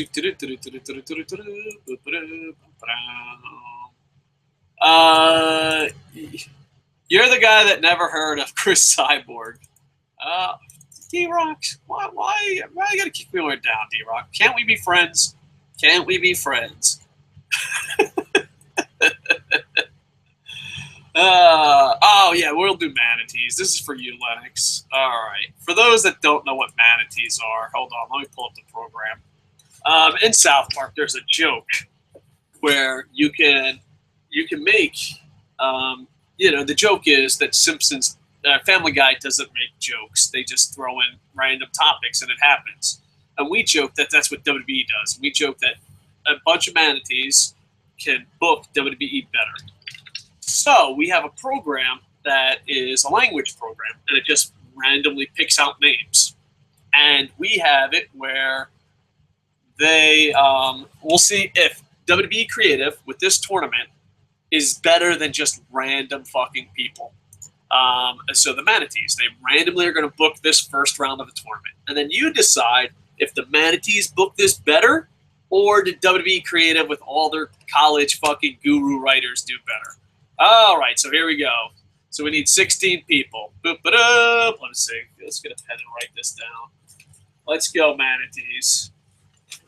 the guy that never heard of Chris Cyborg. D-Rock, why you gotta kick me down, D-Rock? Can't we be friends? Can't we be friends? Oh, yeah, we'll do manatees. This is for you, Lennox. All right. For those that don't know what manatees are, hold on. Let me pull up the program. In South Park, there's a joke where you can make, the joke is that Simpsons, Family Guy doesn't make jokes. They just throw in random topics and it happens. And we joke that that's what WWE does. We joke that a bunch of manatees can book WWE better. So we have a program that is a language program, and it just randomly picks out names. And we have it where we'll see if WWE Creative with this tournament is better than just random fucking people. So the manatees, they randomly are going to book this first round of the tournament. And then you decide if the manatees book this better, or did WWE Creative with all their college fucking guru writers do better? All right, so here we go. So we need 16 people. Boop, ba, let me see. Let's get a pen and write this down. Let's go, manatees.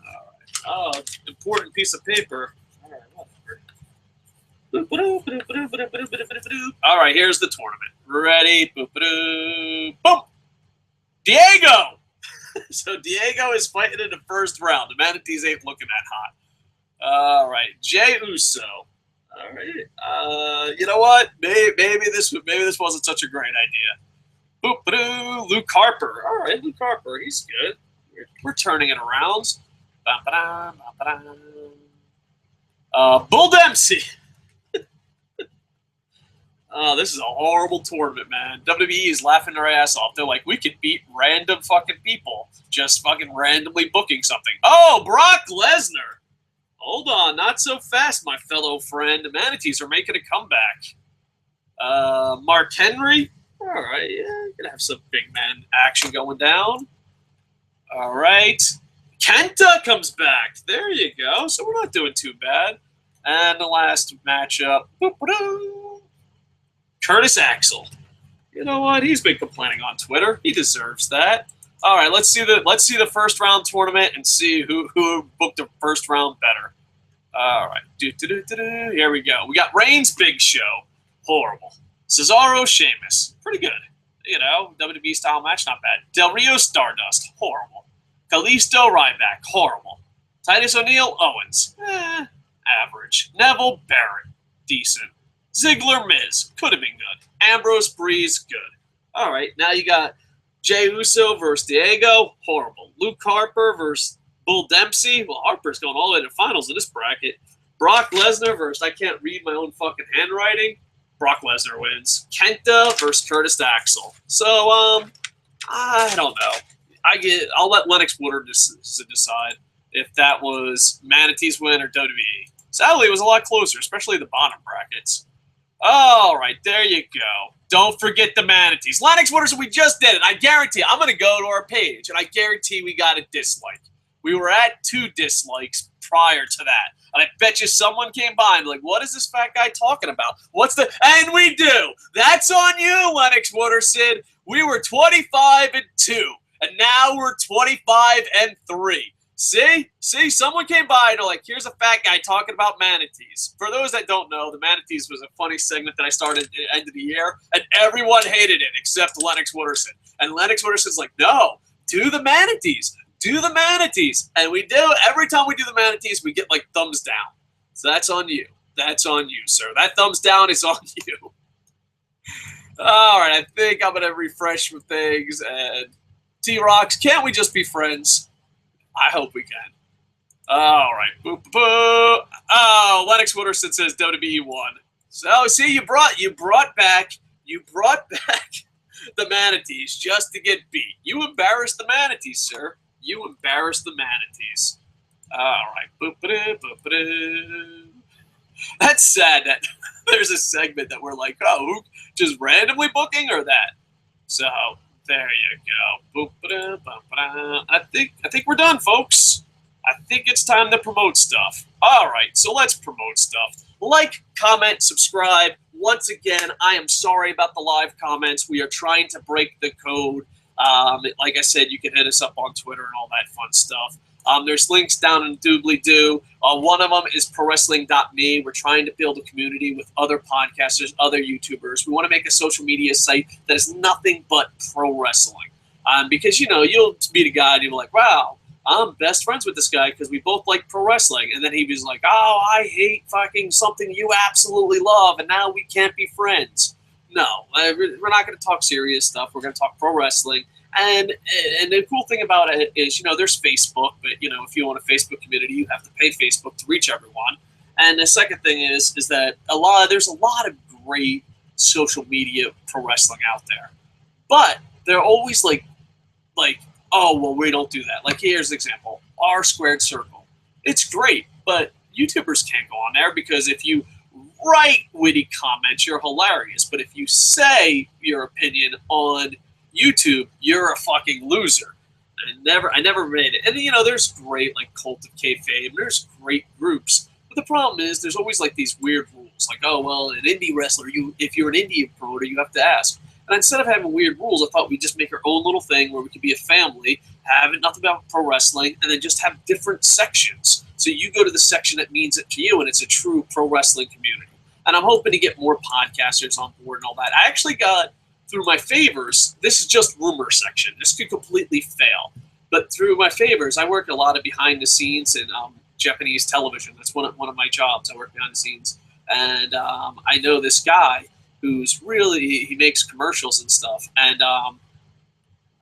All right. Oh, important piece of paper. All right, whatever. All right, here's the tournament. Ready? Boom! Diego! So Diego is fighting in the first round. The manatees ain't looking that hot. All right, Jey Uso. All right. You know what? Maybe this wasn't such a great idea. Boop, Luke Harper. All right, Luke Harper. He's good. We're turning it around. Bull Dempsey. Oh, this is a horrible tournament, man. WWE is laughing their ass off. They're like, we could beat random fucking people just fucking randomly booking something. Oh, Brock Lesnar. Hold on, not so fast, my fellow friend. The manatees are making a comeback. Mark Henry. All right, yeah, gonna have some big man action going down. All right, Kenta comes back. There you go. So we're not doing too bad. And the last matchup, Curtis Axel. You know what? He's been complaining on Twitter. He deserves that. All right, let's see the first round tournament and see who booked the first round better. All right, here we go. We got Reigns, Big Show, horrible. Cesaro, Sheamus, pretty good. You know, WWE style match, not bad. Del Rio, Stardust, horrible. Kalisto, Ryback, horrible. Titus O'Neil, Owens, average. Neville, Barrett, decent. Ziggler, Miz, could have been good. Ambrose, Breeze, good. All right, now you got Jey Uso versus Diego, horrible. Luke Harper versus Bull Dempsey. Well, Harper's going all the way to the finals in this bracket. Brock Lesnar versus I can't read my own fucking handwriting. Brock Lesnar wins. Kenta versus Curtis Axel. So, I don't know. I'll let Lennox Woodard decide if that was Manatee's win or WWE. Sadly, it was a lot closer, especially the bottom brackets. All right, there you go. Don't forget the Manatees. Lennox Woodard, we just did it. I guarantee I'm going to go to our page, and I guarantee we got a dislike. We were at 2 dislikes prior to that. And I bet you someone came by and like, what is this fat guy talking about? And we do. That's on you, Lennox Wooderson. We were 25-2, and now we're 25-3. See, someone came by and they're like, here's a fat guy talking about manatees. For those that don't know, the manatees was a funny segment that I started at the end of the year, and everyone hated it except Lennox Wooderson. And Lennox Wooderson's like, no, do the manatees. Do the manatees. And we do. Every time we do the manatees, we get like thumbs down. So that's on you. That's on you, sir. That thumbs down is on you. All right, I think I'm going to refresh some things. And T-Rocks, can't we just be friends? I hope we can. All right. Boo, boo, boo. Oh, Lennox Wooderson says WWE won. So, see, you brought back the manatees just to get beat. You embarrassed the manatees, sir. You embarrassed the manatees. All right. Boop-a-doo, boop-a-doo. That's sad that there's a segment that we're like, oh, who just randomly booking or that? So there you go. Boop-a-doo, boop-a-doo. I think we're done, folks. I think it's time to promote stuff. All right, so let's promote stuff. Like, comment, subscribe. Once again, I am sorry about the live comments. We are trying to break the code. Like I said, you can hit us up on Twitter and all that fun stuff. There's links down in doobly-doo. One of them is prowrestling.me. We're trying to build a community with other podcasters, other YouTubers. We want to make a social media site that is nothing but pro wrestling. Because, you know, you'll meet a guy and you'll be like, wow, I'm best friends with this guy because we both like pro wrestling. And then he was like, oh, I hate fucking something you absolutely love, and now we can't be friends. No, we're not going to talk serious stuff. We're going to talk pro wrestling. And the cool thing about it is, you know, there's Facebook, but, you know, if you want a Facebook community, you have to pay Facebook to reach everyone. And the second thing is that there's a lot of great social media pro wrestling out there. But they're always like, oh, well, we don't do that. Like, here's an example. R Squared Circle. It's great, but YouTubers can't go on there because if you write witty comments, you're hilarious. But if you say your opinion on YouTube, you're a fucking loser. I never made it. And, you know, there's great, like, Cult of Kayfabe. There's great groups. But the problem is there's always, like, these weird rules. Like, oh, well, an indie wrestler, if you're an indie promoter, you have to ask. And instead of having weird rules, I thought we'd just make our own little thing where we could be a family, have it nothing about pro wrestling, and then just have different sections. So you go to the section that means it to you, and it's a true pro wrestling community. And I'm hoping to get more podcasters on board and all that. I actually got, through my favors, this is just rumor section. This could completely fail. But through my favors, I work a lot of behind the scenes in Japanese television. That's one of my jobs. I work behind the scenes. And I know this guy who's really, he makes commercials and stuff. And I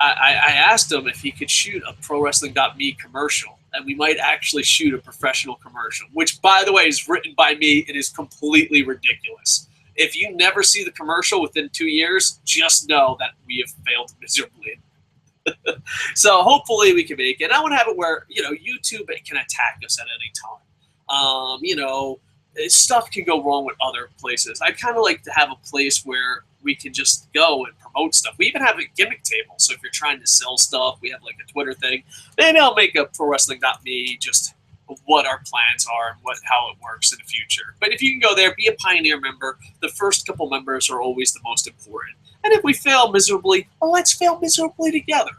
asked him if he could shoot a ProWrestling.me commercial. And we might actually shoot a professional commercial, which, by the way, is written by me. It is completely ridiculous. If you never see the commercial within 2 years, just know that we have failed miserably. So hopefully we can make it. And I want to have it where, you know, YouTube can attack us at any time. You know, stuff can go wrong with other places. I'd kind of like to have a place where we can just go and promote promote stuff. We even have a gimmick table. So if you're trying to sell stuff, we have like a Twitter thing. Maybe I'll make a ProWrestling.me just what our plans are and how it works in the future. But if you can go there, be a Pioneer member. The first couple members are always the most important. And if we fail miserably, well, let's fail miserably together.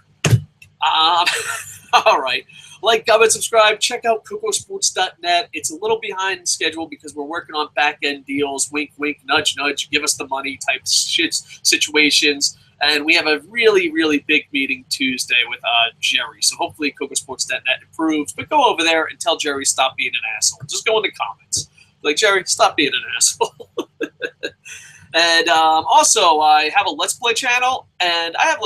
All right. Like, comment, subscribe. Check out KocoSports.net. It's a little behind schedule because we're working on back-end deals. Wink, wink, nudge, nudge. Give us the money type situations. And we have a really, really big meeting Tuesday with Jerry. So hopefully KocoSports.net improves. But go over there and tell Jerry stop being an asshole. Just go in the comments. Like, Jerry, stop being an asshole. And also, I have a Let's Play channel. And I have,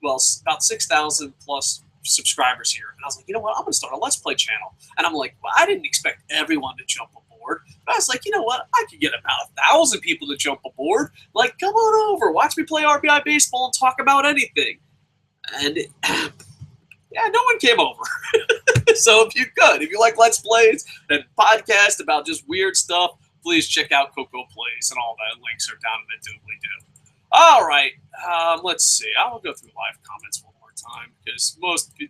about 6,000 plus subscribers here. And I was like, you know what? I'm going to start a Let's Play channel. And I'm like, well, I didn't expect everyone to jump aboard. But I was like, you know what? I could get about 1,000 people to jump aboard. Like, come on over. Watch me play RBI baseball and talk about anything. And, yeah, no one came over. So if you like Let's Plays and podcasts about just weird stuff, please check out Koco Plays and all that. Links are down in the doobly-doo. All right. Let's see. I will go through live comments one more time because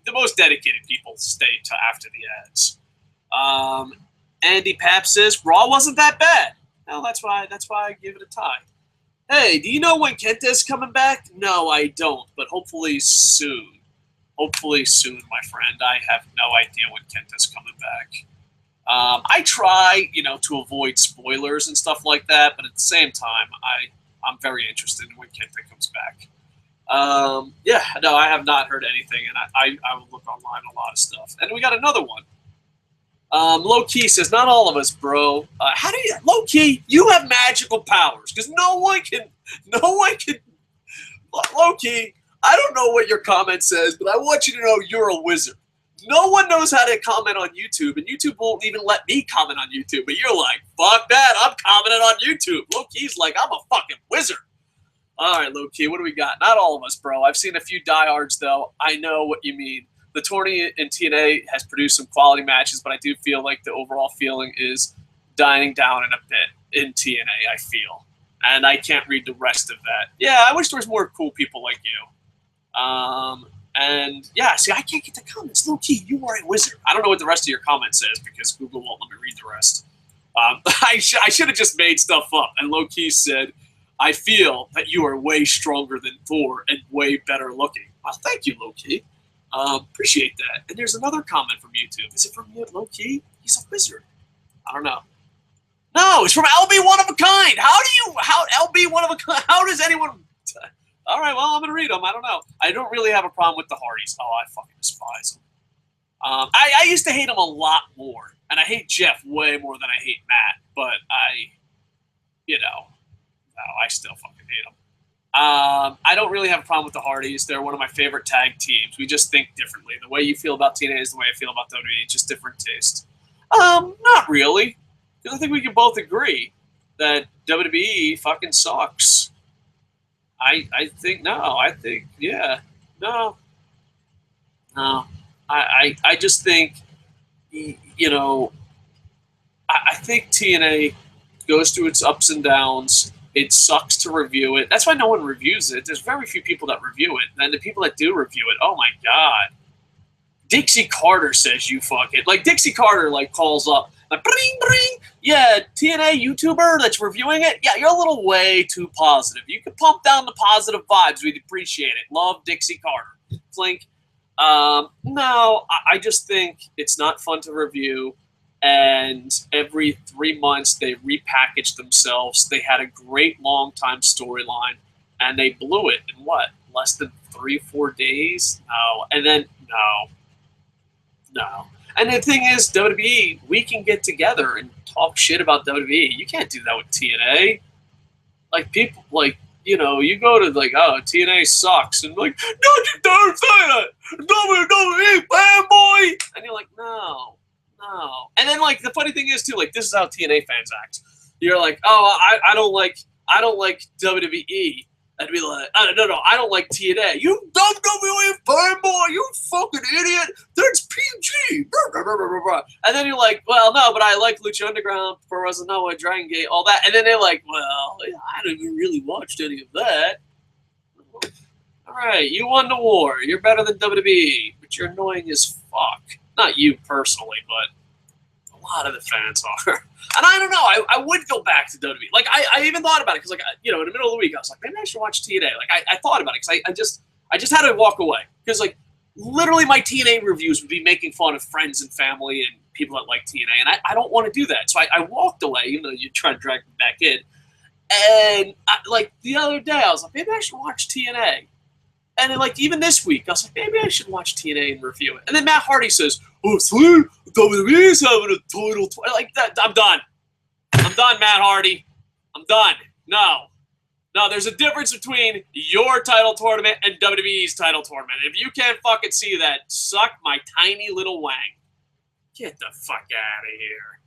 the most dedicated people stay till after the ads. Andy Papp says Raw wasn't that bad. No, that's why I give it a tie. Hey, do you know when Kenta's coming back? No, I don't, but hopefully soon. Hopefully soon, my friend. I have no idea when Kenta's coming back. I try, to avoid spoilers and stuff like that, but at the same time, I'm very interested in when Kenta comes back. Yeah, no, I have not heard anything, and I will look online a lot of stuff. And we got another one. Low Key says, not all of us, bro. How do you, Low Key, you have magical powers, because no one can, Low Key, I don't know what your comment says, but I want you to know you're a wizard. No one knows how to comment on YouTube, and YouTube won't even let me comment on YouTube, but you're like, fuck that, I'm commenting on YouTube. Low Key's like, I'm a fucking wizard. All right, Low Key, what do we got? Not all of us, bro. I've seen a few diehards, though. I know what you mean. The tourney in TNA has produced some quality matches, but I do feel like the overall feeling is dying down in a bit in TNA, I feel. And I can't read the rest of that. Yeah, I wish there was more cool people like you. And yeah, see, I can't get the comments. Low Key, you are a wizard. I don't know what the rest of your comment says because Google won't let me read the rest. I should have just made stuff up. And Low Key said, I feel that you are way stronger than Thor and way better looking. Well, thank you, Low Key. Appreciate that. And there's another comment from YouTube. Is it from you, Low Key? He's a wizard. I don't know. No, it's from LB One of a Kind. How LB One of a Kind? How does anyone? All right, well, I'm gonna read them. I don't know. I don't really have a problem with the Hardys. Oh, I fucking despise them. I used to hate them a lot more, and I hate Jeff way more than I hate Matt. But I still fucking hate them. I don't really have a problem with the Hardys. They're one of my favorite tag teams. We just think differently. The way you feel about TNA is the way I feel about WWE. It's just different taste. Not really. Because I think we can both agree that WWE fucking sucks. I think, no. I think, yeah. No. I just think, I think TNA goes through its ups and downs. It sucks to review it. That's why no one reviews it. There's very few people that review it. And the people that do review it, oh my God. Dixie Carter says you fuck it. Like, Dixie Carter, calls up. Like, bring, bring. Yeah, TNA YouTuber that's reviewing it. Yeah, you're a little way too positive. You can pump down the positive vibes. We'd appreciate it. Love Dixie Carter. Flink. No, I just think it's not fun to review. And every 3 months, they repackage themselves. They had a great long-time storyline, and they blew it in what? Less than 3-4 days? No. And then, no. And the thing is, WWE, we can get together and talk shit about WWE. You can't do that with TNA. People, you go to, oh, TNA sucks. And don't you dare say that! WWE fanboy! And you're like, no. And then, the funny thing is, too, this is how TNA fans act. You're like, oh, I don't like WWE. I'd be like, no, I don't like TNA. You WWE fanboy, you fucking idiot. That's PG. And then you're like, well, no, but I like Lucha Underground, Pro Wrestling Noah, Dragon Gate, all that. And then they're like, well, I haven't really watched any of that. right, you won the war. You're better than WWE, but you're annoying as fuck. Not you personally, but a lot of the fans are. And I don't know. I would go back to WWE. Like I even thought about it because, like, you know, in the middle of the week, I was like, maybe I should watch TNA. Like I thought about it because I just had to walk away because, like, literally my TNA reviews would be making fun of friends and family and people that like TNA, and I don't want to do that. So I walked away, even though you try to drag me back in. And like the other day, I was like, maybe I should watch TNA. And then, like, even this week, I was like, maybe I should watch TNA and review it. And then Matt Hardy says, oh, sweet, WWE's having a title. Like, that, I'm done. I'm done, Matt Hardy. I'm done. No, there's a difference between your title tournament and WWE's title tournament. If you can't fucking see that, suck my tiny little wang. Get the fuck out of here.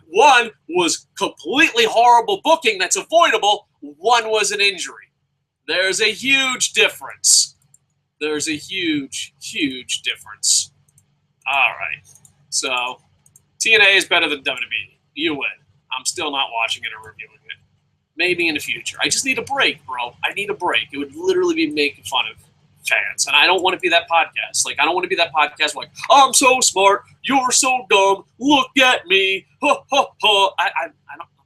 One was completely horrible booking that's avoidable. One was an injury. There's a huge difference. There's a huge, huge difference. All right. So, TNA is better than WWE. You win. I'm still not watching it or reviewing it. Maybe in the future. I just need a break, bro. I need a break. It would literally be making fun of fans. And I don't want to be that podcast. Like, I don't want to be that podcast like, I'm so smart. You're so dumb. Look at me. Ha, ha, ha. I'm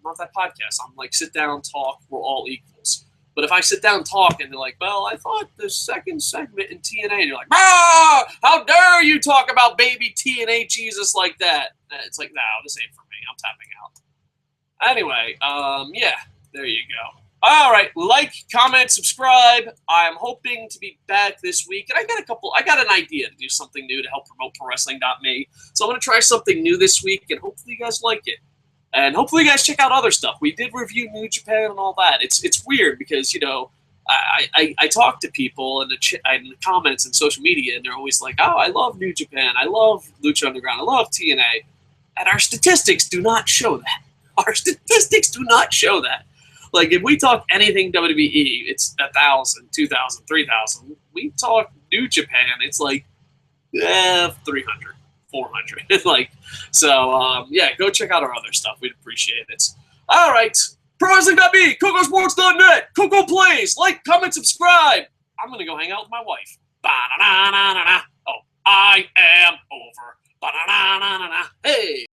not that podcast. I'm like, sit down, talk. We're all equals. But if I sit down and talk and they're like, well, I thought the second segment in TNA, and you're like, ah, how dare you talk about baby TNA Jesus like that? It's like, no, this ain't for me. I'm tapping out. Anyway, yeah, there you go. All right, like, comment, subscribe. I'm hoping to be back this week. And I got an idea to do something new to help promote ProWrestling.me. So I'm going to try something new this week, and hopefully you guys like it. And hopefully you guys check out other stuff. We did review New Japan and all that. It's weird because, you know, I talk to people in the comments and social media, and they're always like, oh, I love New Japan. I love Lucha Underground. I love TNA. And our statistics do not show that. Our statistics do not show that. Like, if we talk anything WWE, it's 1,000, 2,000, 3,000. We talk New Japan, it's like 300. 400. Like, so, yeah, go check out our other stuff. We'd appreciate it. All right. ProWrestling.me, KocoSports.net, Koco Plays. Like, comment, subscribe. I'm going to go hang out with my wife. Ba-na-na-na-na-na. Oh, I am over. Ba-na-na-na-na-na. Hey.